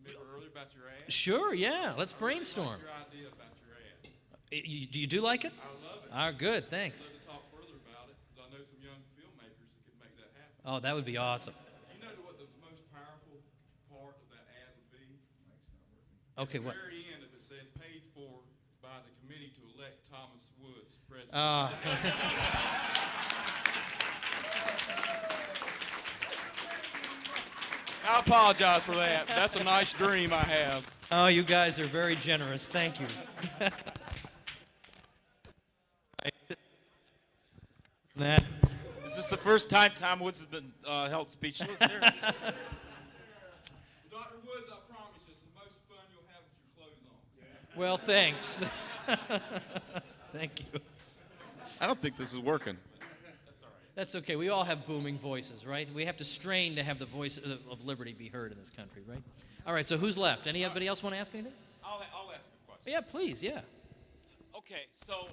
remember earlier about your ad. Sure, yeah. Let's brainstorm. Your idea about your ad. You do like it? I love it. All right, good. Thanks. I'd love to talk further about it because I know some young filmmakers that could make that happen. Oh, that would be awesome. You know what the most powerful part of that ad would be? Okay, At what? the very end, if it said paid for by the committee to elect Thomas Woods president. I apologize for that. That's a nice dream I have. Oh, you guys are very generous. Thank you. That. Is this the first time Tom Woods has been held speechless here? Dr. Woods, I promise you, it's the most fun you'll have with your clothes on. Well, thanks. Thank you. I don't think this is working. That's okay. We all have booming voices, right? We have to strain to have the voice of liberty be heard in this country, right? All right, so who's left? Anybody else want to ask anything? I'll ask a question. Yeah, please, yeah. Okay, so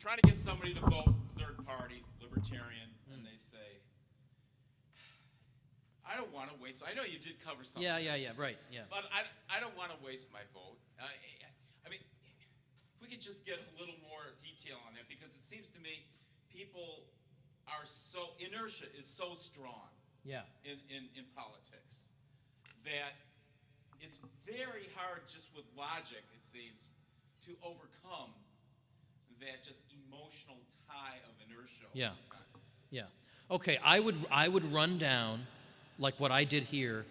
trying to get somebody to vote third party, Libertarian, and they say, I don't want to waste. I know you did cover some. Yeah, of this, right, yeah. But I don't want to waste my vote. I mean, if we could just get a little more detail on that, because it seems to me people are so, inertia is so strong Yeah. in politics that it's very hard just with logic, it seems, to overcome that just emotional tie of inertia Yeah. over time. Yeah. Okay, I would run down, like what I did here,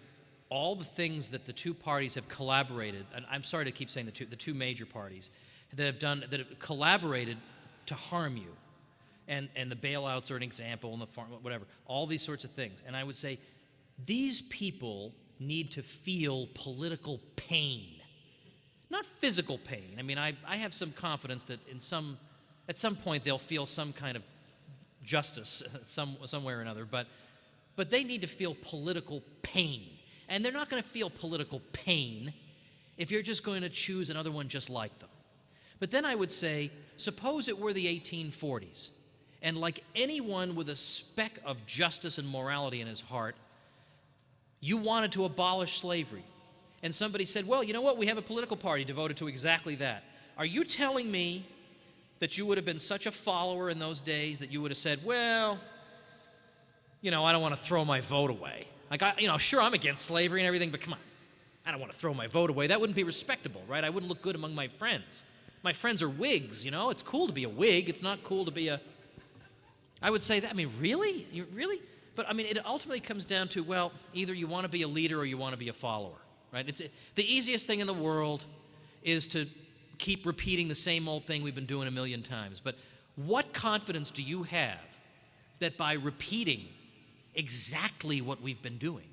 all the things that the two parties have collaborated, and I'm sorry to keep saying the two major parties that have collaborated to harm you. And the bailouts are an example, and the farm, whatever, all these sorts of things. And I would say, these people need to feel political pain, not physical pain. I mean, I have some confidence that at some point they'll feel some kind of justice somewhere or another, but they need to feel political pain. And they're not going to feel political pain if you're just going to choose another one just like them. But then I would say, suppose it were the 1840s, and like anyone with a speck of justice and morality in his heart, you wanted to abolish slavery. And somebody said, well, you know what? We have a political party devoted to exactly that. Are you telling me that you would have been such a follower in those days that you would have said, well, I don't want to throw my vote away. Like, sure, I'm against slavery and everything, but come on, I don't want to throw my vote away. That wouldn't be respectable, right? I wouldn't look good among my friends. My friends are Whigs, It's cool to be a Whig. It's not cool to be a... I would say that. I mean, really? Really? But, I mean, it ultimately comes down to, well, either you want to be a leader or you want to be a follower, right? The easiest thing in the world is to keep repeating the same old thing we've been doing a million times. But what confidence do you have that by repeating exactly what we've been doing,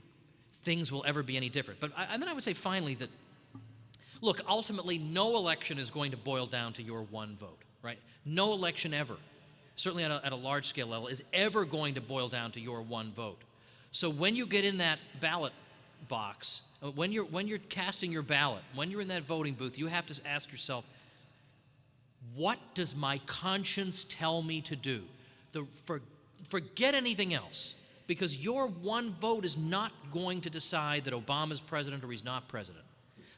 things will ever be any different? And then I would say finally that, look, ultimately no election is going to boil down to your one vote, right? No election ever, certainly at a large-scale level, is ever going to boil down to your one vote. So when you get in that ballot box, when you're casting your ballot, when you're in that voting booth, you have to ask yourself, what does my conscience tell me to do? Forget anything else, because your one vote is not going to decide that Obama's president or he's not president.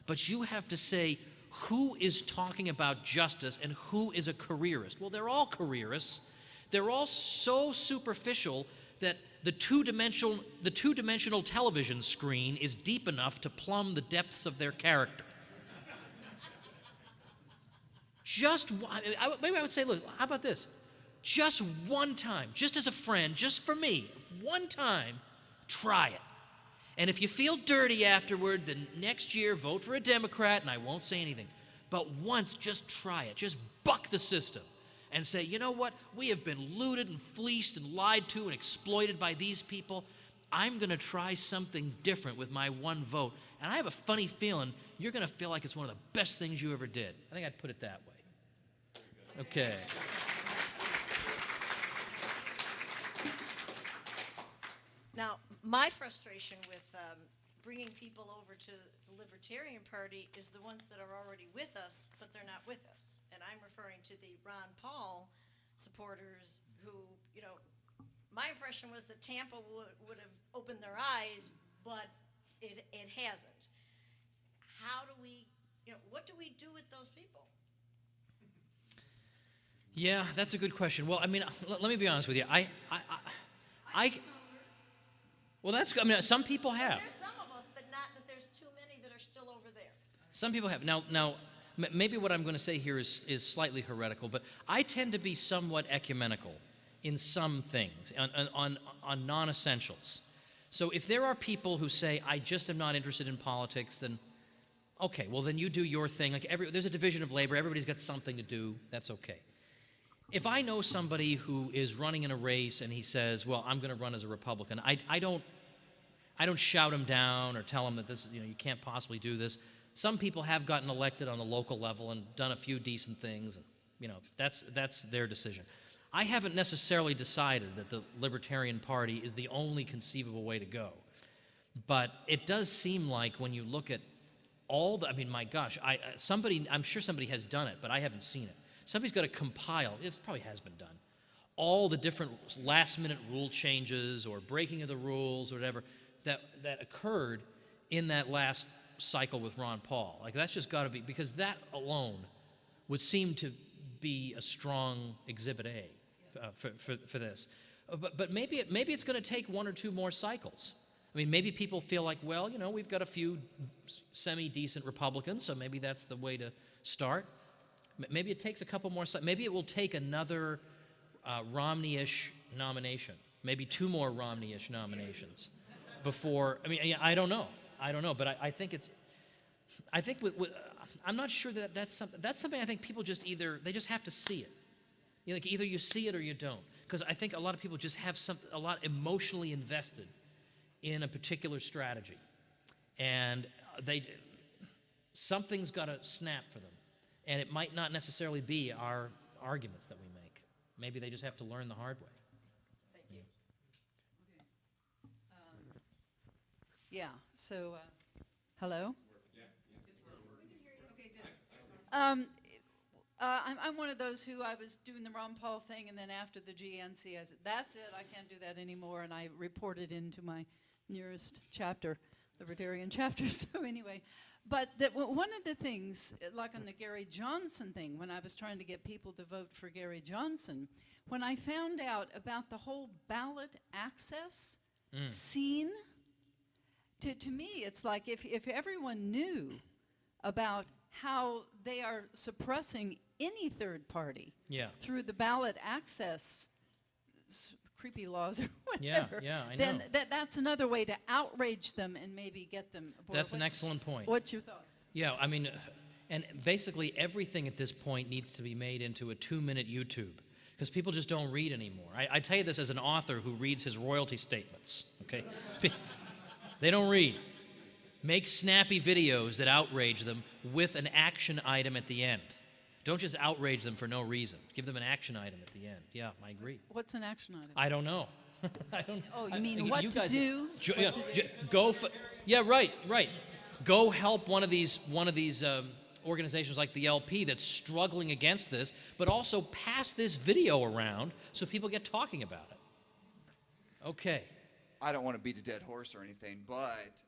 But you have to say, who is talking about justice and who is a careerist? Well, they're all careerists. They're all so superficial that the two-dimensional television screen is deep enough to plumb the depths of their character. Maybe I would say, look, how about this? Just one time, just as a friend, just for me, one time, try it. And if you feel dirty afterward, then next year vote for a Democrat and I won't say anything. But once, just try it. Just buck the system and say, you know what? We have been looted and fleeced and lied to and exploited by these people. I'm going to try something different with my one vote. And I have a funny feeling you're going to feel like it's one of the best things you ever did. I think I'd put it that way. Okay. Now, my frustration with bringing people over to the Libertarian Party is the ones that are already with us, but they're not with us. And I'm referring to the Ron Paul supporters who, my impression was that Tampa would have opened their eyes, but it hasn't. How do we, what do we do with those people? Yeah, that's a good question. Well, I mean, let me be honest with you. Well, some people have. Well, there's some of us, but there's too many that are still over there. Some people have. Now, maybe what I'm going to say here is slightly heretical, but I tend to be somewhat ecumenical in some things, on non-essentials. So if there are people who say, I just am not interested in politics, then Okay, well then you do your thing. Like there's a division of labor. Everybody's got something to do. That's okay. If I know somebody who is running in a race and he says, "Well, I'm going to run as a Republican," I don't shout him down or tell him that this is, you can't possibly do this. Some people have gotten elected on the local level and done a few decent things, and that's their decision. I haven't necessarily decided that the Libertarian Party is the only conceivable way to go, but it does seem like when you look at my gosh, I'm sure somebody has done it, but I haven't seen it. Somebody's got to compile, it probably has been done, all the different last-minute rule changes or breaking of the rules or whatever that occurred in that last cycle with Ron Paul. Like, that's just got to be, because that alone would seem to be a strong Exhibit A for this. But maybe it's going to take one or two more cycles. I mean, maybe people feel like, well, we've got a few semi-decent Republicans, so maybe that's the way to start. Maybe it takes a couple more. Maybe it will take another Romney-ish nomination, maybe two more Romney-ish nominations before. I mean, I don't know, but I think it's. I think I'm not sure that's something. That's something I think people just they just have to see it. Like either you see it or you don't, because I think a lot of people just have a lot emotionally invested in a particular strategy, and something's got to snap for them. And it might not necessarily be our arguments that we make. Maybe they just have to learn the hard way. Thank you. Okay. Yeah, so, hello? Okay, good. I'm one of those who I was doing the Ron Paul thing, and then after the GNC, I said, that's it, I can't do that anymore, and I reported into my nearest chapter, Libertarian chapter, so anyway. But one of the things, like on the Gary Johnson thing, when I was trying to get people to vote for Gary Johnson, when I found out about the whole ballot access scene, to me, it's like if everyone knew about how they are suppressing any third party through the ballot access creepy laws or whatever, I know. then that's another way to outrage them and maybe get them aboard. That's an excellent point. What's your thought? Yeah, I mean, and basically everything at this point needs to be made into a 2-minute YouTube, because people just don't read anymore. I tell you this as an author who reads his royalty statements, okay? They don't read. Make snappy videos that outrage them with an action item at the end. Don't just outrage them for no reason. Give them an action item at the end. Yeah, I agree. What's an action item? I don't know. I don't. Oh, you mean what to do? Go for. Yeah, right. Go help one of these organizations like the LP that's struggling against this, but also pass this video around so people get talking about it. Okay. I don't want to beat a dead horse or anything, but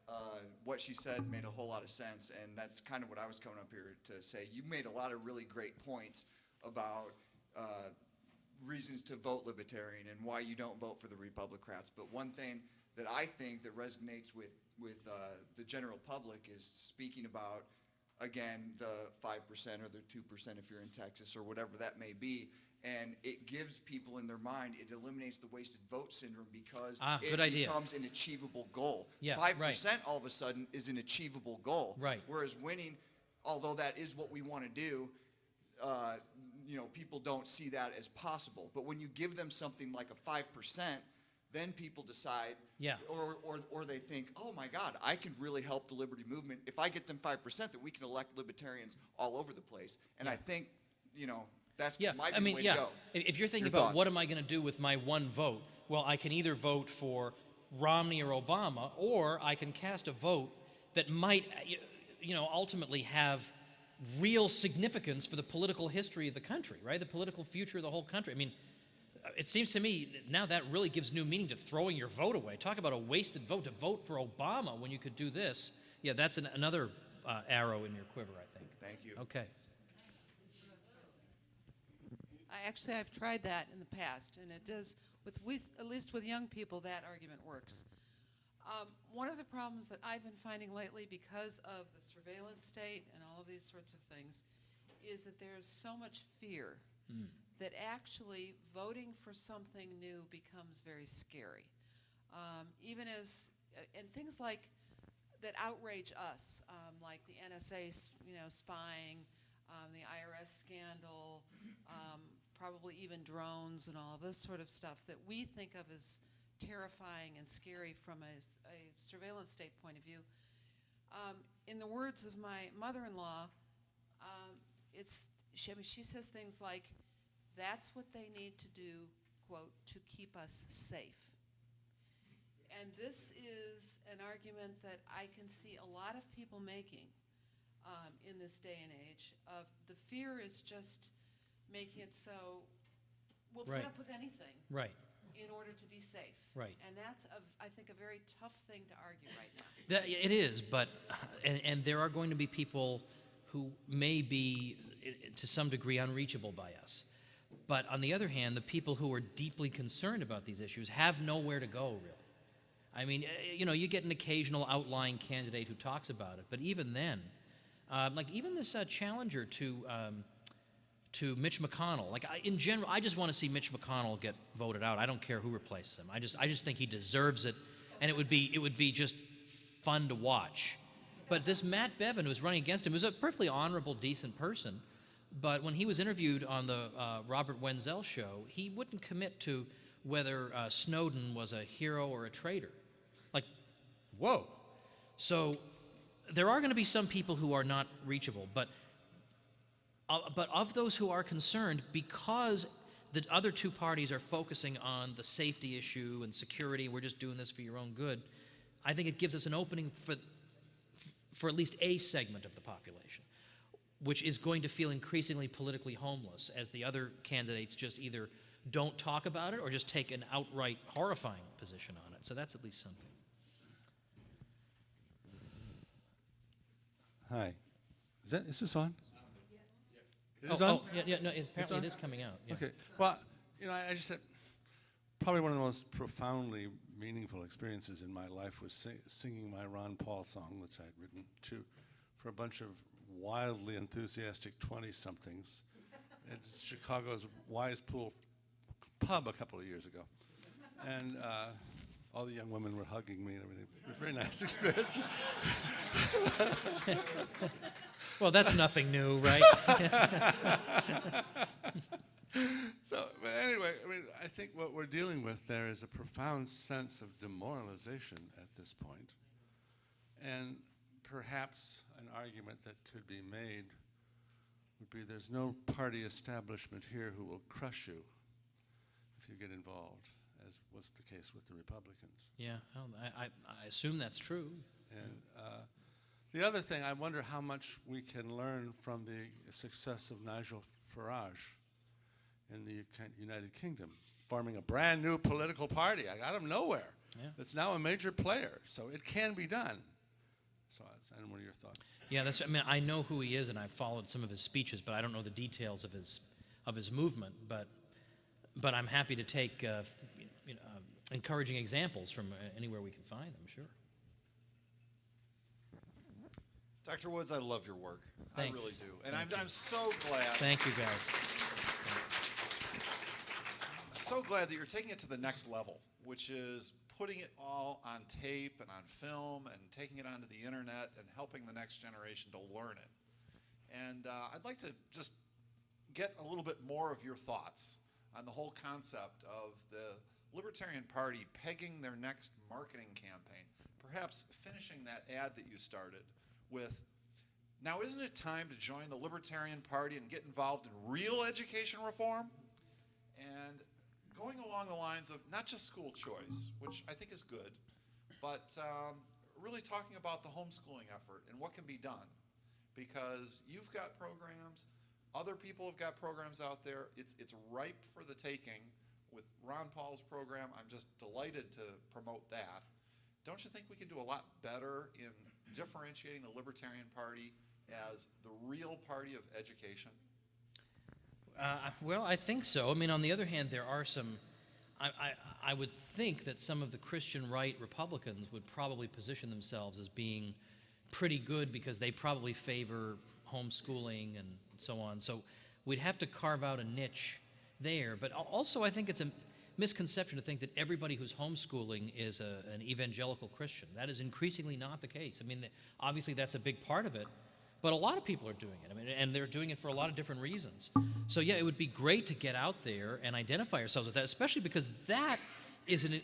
what she said made a whole lot of sense, and that's kind of what I was coming up here to say. You made a lot of really great points about reasons to vote Libertarian and why you don't vote for the Republicrats. But one thing that I think that resonates with the general public is speaking about, again, the 5% or the 2% if you're in Texas or whatever that may be. And it gives people in their mind, it eliminates the wasted vote syndrome because it becomes an achievable goal. Yeah, 5% all of a sudden is an achievable goal. Right. Whereas winning, although that is what we want to do, people don't see that as possible. But when you give them something like a 5%, then people decide, or they think, oh my God, I can really help the liberty movement. If I get them 5%, that we can elect libertarians all over the place. And I think, that's my way to go. If you're thinking about what am I going to do with my one vote, well, I can either vote for Romney or Obama, or I can cast a vote that might, ultimately have real significance for the political history of the country, right? The political future of the whole country. I mean, it seems to me now that really gives new meaning to throwing your vote away. Talk about a wasted vote to vote for Obama when you could do this. Yeah, that's another arrow in your quiver, I think. Thank you. Okay. I've tried that in the past, and it does, at least with young people, that argument works. One of the problems that I've been finding lately because of the surveillance state and all of these sorts of things is that there's so much fear that actually voting for something new becomes very scary. And things like that outrage us, like the NSA, spying, the IRS scandal, probably even drones and all of this sort of stuff that we think of as terrifying and scary from a surveillance state point of view. In the words of my mother-in-law, she says things like, that's what they need to do, quote, to keep us safe. And this is an argument that I can see a lot of people making in this day and age. Of the fear is just making it so we'll Right. put up with anything Right. in order to be safe. Right. And that's, I think, a very tough thing to argue right now. It is, but and there are going to be people who may be, to some degree, unreachable by us. But on the other hand, the people who are deeply concerned about these issues have nowhere to go, really. I mean, you get an occasional outlying candidate who talks about it, but even then, like even this challenger to Mitch McConnell, like in general, I just want to see Mitch McConnell get voted out. I don't care who replaces him. I just think he deserves it, and it would be just fun to watch. But this Matt Bevin, who's running against him, was a perfectly honorable, decent person. But when he was interviewed on the Robert Wenzel show, he wouldn't commit to whether Snowden was a hero or a traitor. Like, whoa. So there are going to be some people who are not reachable, but of those who are concerned, because the other two parties are focusing on the safety issue and security, we're just doing this for your own good, I think it gives us an opening for at least a segment of the population, which is going to feel increasingly politically homeless as the other candidates just either don't talk about it or just take an outright horrifying position on it. So that's at least something. Hi. Is this on? It is Oh, on? yeah, no, apparently on? it is coming out. Yeah. Okay. Well, I just had probably one of the most profoundly meaningful experiences in my life was singing my Ron Paul song, which I'd written for a bunch of wildly enthusiastic 20-somethings at Chicago's Wise Pool pub a couple of years ago. And all the young women were hugging me and everything. It was a very nice experience. Well, that's nothing new, right? So, but anyway, I think what we're dealing with there is a profound sense of demoralization at this point. And perhaps an argument that could be made would be there's no party establishment here who will crush you if you get involved, as was the case with the Republicans. Yeah, I assume that's true. And the other thing, I wonder how much we can learn from the success of Nigel Farage in the United Kingdom, forming a brand new political party out of nowhere. Yeah. It's now a major player, so it can be done. So, and what are your thoughts? Yeah, I know who he is, and I've followed some of his speeches, but I don't know the details of his movement. But I'm happy to take encouraging examples from anywhere we can find them. Sure. Dr. Woods, I love your work. Thanks. I really do. And I'm so glad. Thank you, guys. So glad that you're taking it to the next level, which is putting it all on tape and on film and taking it onto the internet and helping the next generation to learn it. And I'd like to just get a little bit more of your thoughts on the whole concept of the Libertarian Party pegging their next marketing campaign, perhaps finishing that ad that you started with, now isn't it time to join the Libertarian Party and get involved in real education reform? And going along the lines of not just school choice, which I think is good, but really talking about the homeschooling effort and what can be done. Because you've got programs, other people have got programs out there. It's ripe for the taking. With Ron Paul's program, I'm just delighted to promote that. Don't you think we can do a lot better in differentiating the Libertarian Party as the real party of education? Well, I think so. I mean, on the other hand, there are some. I would think that some of the Christian right Republicans would probably position themselves as being pretty good because they probably favor homeschooling and so on. So we'd have to carve out a niche there. But also, I think it's misconception to think that everybody who's homeschooling is an evangelical Christian. That is increasingly not the case. I mean, obviously that's a big part of it, but a lot of people are doing it. I mean, and they're doing it for a lot of different reasons. So yeah, it would be great to get out there and identify ourselves with that, especially because that is an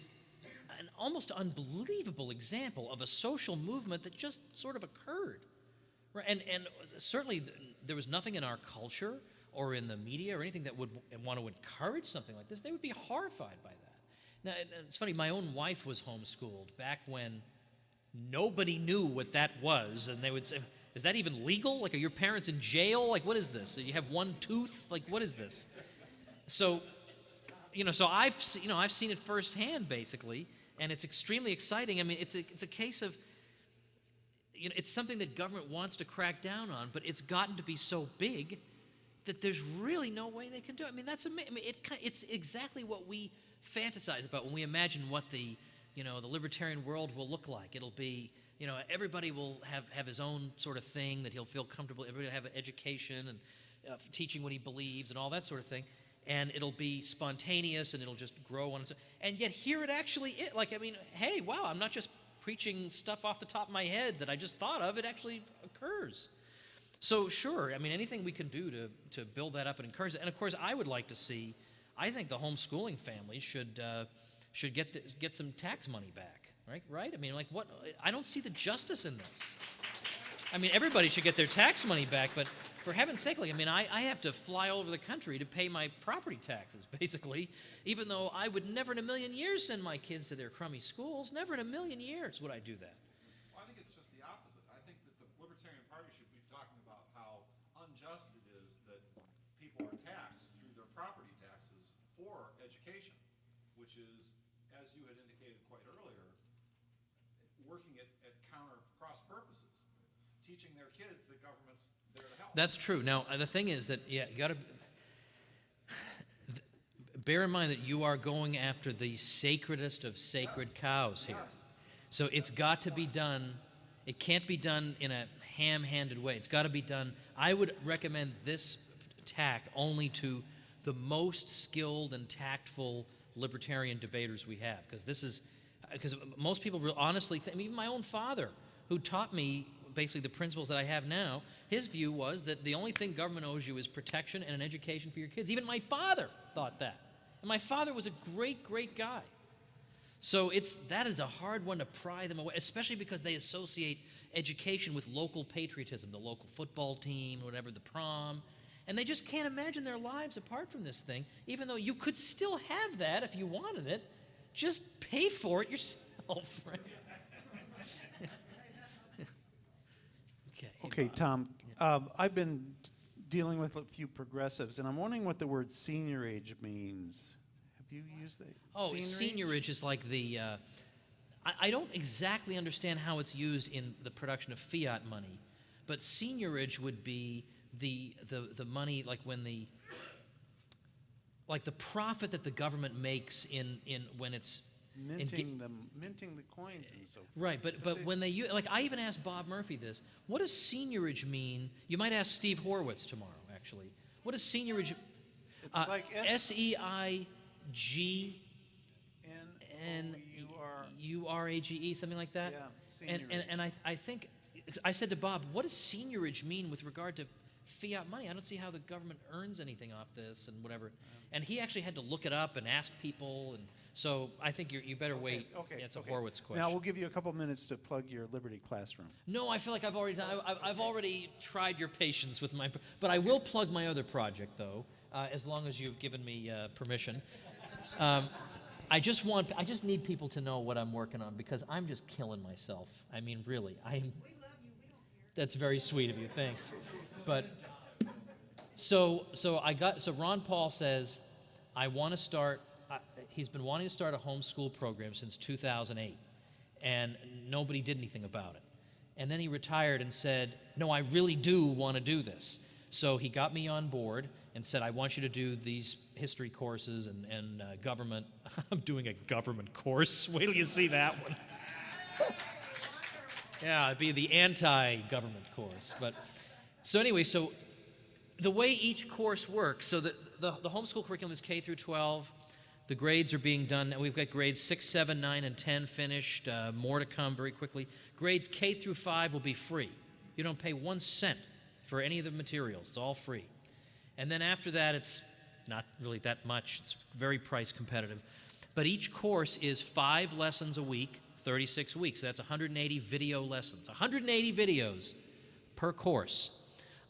almost unbelievable example of a social movement that just sort of occurred. Right? And certainly there was nothing in our culture or in the media or anything that would want to encourage something like this. They would be horrified by that. Now, it's funny, my own wife was homeschooled back when nobody knew what that was, and they would say, is that even legal? Like, are your parents in jail? Like, what is this? You have one tooth? Like, what is this? So, so I've seen it firsthand, basically, and it's extremely exciting. I mean, it's a case of, it's something that government wants to crack down on, but it's gotten to be so big that there's really no way they can do it. I mean, that's amazing. I mean, it's exactly what we fantasize about when we imagine what the libertarian world will look like. It'll be, everybody will have his own sort of thing that he'll feel comfortable. Everybody will have an education and teaching what he believes and all that sort of thing. And it'll be spontaneous and it'll just grow on its own. And yet here it actually is. Like, I mean, hey, wow, I'm not just preaching stuff off the top of my head that I just thought of. It actually occurs. So sure, I mean, anything we can do to build that up and encourage it. And of course, I would like to see, I think the homeschooling families should get some tax money back, right? I mean, like, what? I don't see the justice in this. I mean, everybody should get their tax money back, but for heaven's sake, like, I mean, I have to fly all over the country to pay my property taxes, basically, even though I would never in a million years send my kids to their crummy schools. Never in a million years would I do that. Well, I think it's just the opposite. I think that the Libertarian Party should be talking about how unjust it is that people are taxed through their property taxes for education, which is, as you had indicated quite earlier, working at cross purposes, teaching their kids that government's there to help. That's true. Now, the thing is that, yeah, you got to bear in mind that you are going after the sacredest of sacred cows here. So it's got to be done. It can't be done in a ham-handed way. It's got to be done. I would recommend this tact only to the most skilled and tactful libertarian debaters we have, because most people honestly think, even my own father, who taught me basically the principles that I have now, his view was that the only thing government owes you is protection and an education for your kids. Even my father thought that. And my father was a great, great guy. So that is a hard one to pry them away, especially because they associate education with local patriotism, the local football team, whatever, the prom. And they just can't imagine their lives apart from this thing, even though you could still have that if you wanted it. Just pay for it yourself, right? Okay, Tom, I've been dealing with a few progressives, and I'm wondering what the word seniorage means. Have you used that? Oh, seniorage is like the, I don't exactly understand how it's used in the production of fiat money, but seniorage would be the money, like when the profit that the government makes when it's minting the coins and so forth. Right, but when they like, I even asked Bob Murphy this. What does seniorage mean? You might ask Steve Horwitz tomorrow, actually. What does seniorage? It's like SEIGNURAGE, something like that. Yeah, seniorage. And I think I said to Bob, what does seniorage mean with regard to fiat money? I don't see how the government earns anything off this and whatever. And he actually had to look it up and ask people, and so I think you better wait. Okay. It's a Horwitz question. Now we'll give you a couple minutes to plug your Liberty Classroom. No, I feel like I've already tried your patience with my. But I will plug my other project though, as long as you've given me permission. I just need people to know what I'm working on because I'm just killing myself. I mean, really, I am. We love you. We don't care. That's very sweet of you. Thanks. But so Ron Paul says, I want to start. He's been wanting to start a homeschool program since 2008, and nobody did anything about it. And then he retired and said, no, I really do want to do this. So he got me on board and said, I want you to do these history courses and government. I'm doing a government course. Wait till you see that one. Yeah, it'd be the anti-government course. But so anyway, so the way each course works, so that the homeschool curriculum is K through 12. The grades are being done. We've got grades 6, 7, 9, and 10 finished. More to come very quickly. Grades K through 5 will be free. You don't pay 1 cent for any of the materials. It's all free. And then after that, it's not really that much. It's very price competitive. But each course is 5 lessons a week, 36 weeks. That's 180 video lessons. 180 videos per course.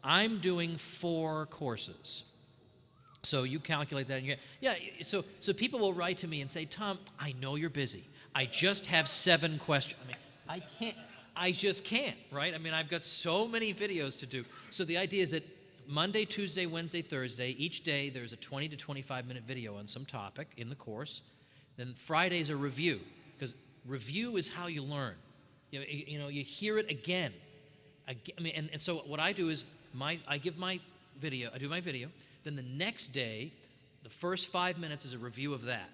I'm doing 4 courses. So you calculate that, and so people will write to me and say, Tom, I know you're busy. I just have 7 questions. I mean, I just can't, right? I mean, I've got so many videos to do. So the idea is that Monday, Tuesday, Wednesday, Thursday, each day there's a 20 to 25-minute video on some topic in the course. Then Friday's a review, because review is how you learn. You hear it again. I mean, and so what I do is I do my video. Then the next day, the first 5 minutes is a review of that.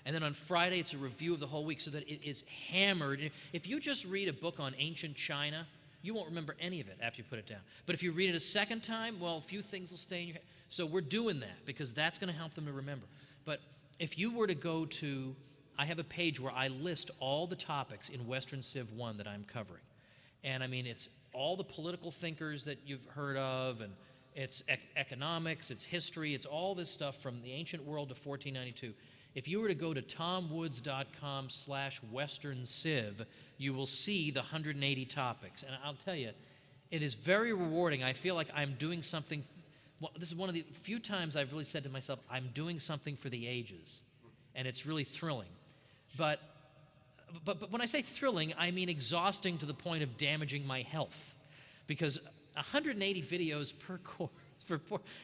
And then on Friday, it's a review of the whole week so that it is hammered. If you just read a book on ancient China, you won't remember any of it after you put it down. But if you read it a second time, well, a few things will stay in your head. So we're doing that because that's going to help them to remember. But if you were to go to, I have a page where I list all the topics in Western Civ 1 that I'm covering. And I mean, it's all the political thinkers that you've heard of, and it's economics, it's history, it's all this stuff from the ancient world to 1492. If you were to go to tomwoods.com/westernciv, you will see the 180 topics. And I'll tell you, it is very rewarding. I feel like I'm doing something. Well, this is one of the few times I've really said to myself, I'm doing something for the ages. And it's really thrilling. But when I say thrilling, I mean exhausting to the point of damaging my health. Because 180 videos per course.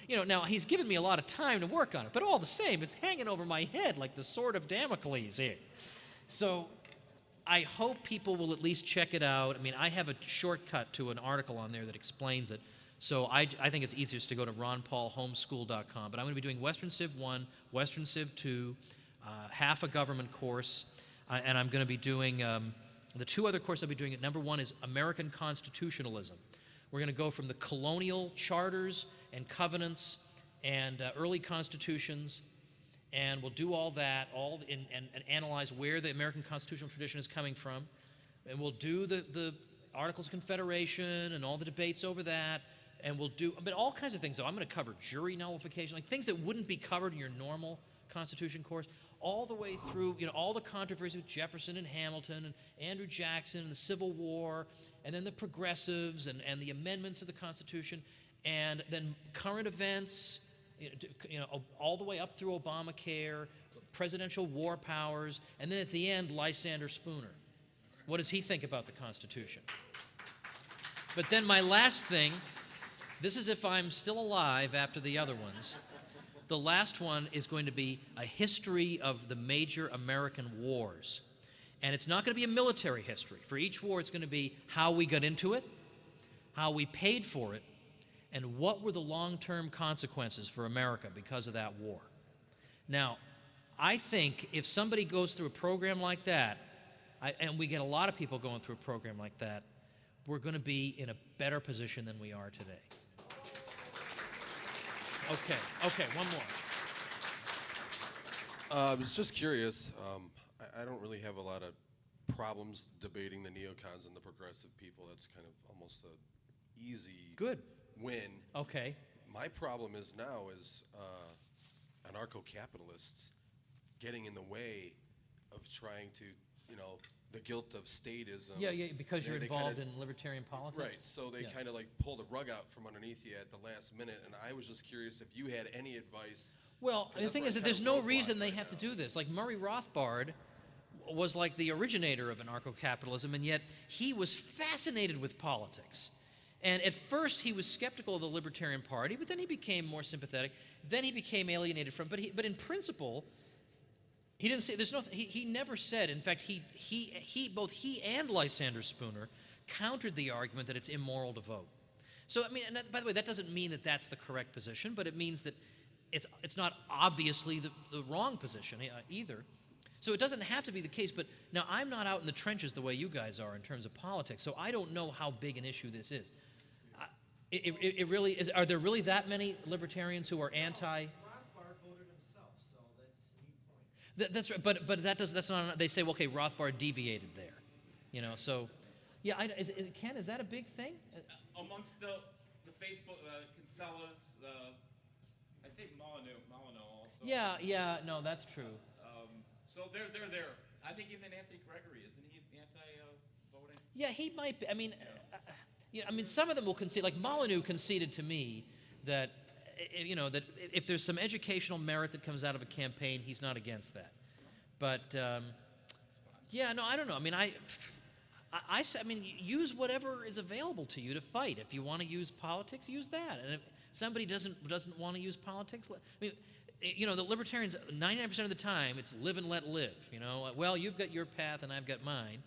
Now he's given me a lot of time to work on it, but all the same, it's hanging over my head like the sword of Damocles here. So I hope people will at least check it out. I mean, I have a shortcut to an article on there that explains it. So I think it's easiest to go to ronpaulhomeschool.com. But I'm going to be doing Western Civ 1, Western Civ 2, half a government course, and I'm going to be doing the 2 other courses I'll be doing. Number 1 is American Constitutionalism. We're going to go from the colonial charters and covenants and early constitutions, and we'll do all that, and analyze where the American constitutional tradition is coming from. And we'll do the Articles of Confederation and all the debates over that, and we'll do all kinds of things. So I'm going to cover jury nullification, like things that wouldn't be covered in your normal Constitution course, all the way through, all the controversy with Jefferson and Hamilton and Andrew Jackson and the Civil War, and then the progressives and the amendments of the Constitution, and then current events, all the way up through Obamacare, presidential war powers, and then at the end, Lysander Spooner. What does he think about the Constitution? But then my last thing, this is if I'm still alive after the other ones. The last one is going to be a history of the major American wars. And it's not going to be a military history. For each war, it's going to be how we got into it, how we paid for it, and what were the long-term consequences for America because of that war. Now, I think if somebody goes through a program like that, and we get a lot of people going through a program like that, we're going to be in a better position than we are today. Okay, one more. I was just curious. I don't really have a lot of problems debating the neocons and the progressive people. That's kind of almost an easy win. Okay. My problem is now anarcho-capitalists getting in the way of trying to, the guilt of statism. Yeah, because you're involved in libertarian politics. Right, so they kind of like pull the rug out from underneath you at the last minute, and I was just curious if you had any advice. Well, the thing is that there's no reason they have to do this. Like Murray Rothbard was like the originator of anarcho-capitalism, and yet he was fascinated with politics. And at first he was skeptical of the Libertarian Party, but then he became more sympathetic. Then he became alienated from it. But in principle, he didn't say he never said. In fact, both he and Lysander Spooner countered the argument that it's immoral to vote. So I mean, and by the way, that doesn't mean that that's the correct position, but it means that it's not obviously the wrong position either. So it doesn't have to be the case. But now I'm not out in the trenches the way you guys are in terms of politics, so I don't know how big an issue this is. It really is. Are there really that many libertarians who are anti? Rothbard voted himself, so that's a neat point. That's right, but that's not. They say, well, okay, Rothbard deviated there, you know. So, yeah, Ken, is that a big thing? Amongst the Facebook Kinsella's, I think Molyneux also. Yeah, no, that's true. So they're there. I think even Anthony Gregory, isn't he anti-voting? Yeah, he might be. I mean, some of them will concede. Like Molyneux conceded to me that, that if there's some educational merit that comes out of a campaign, he's not against that. But yeah, no, I don't know. I mean, I mean, use whatever is available to you to fight. If you want to use politics, use that. And if somebody doesn't want to use politics, I mean, the libertarians, 99% of the time, it's live and let live. Well, you've got your path and I've got mine.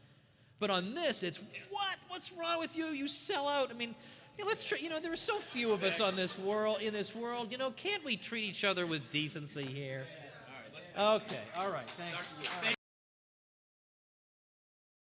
But on this, it's what? What's wrong with you? You sell out. I mean, let's try. There are so few of us in this world. Can't we treat each other with decency here? All right, let's. Okay. All right. Thanks.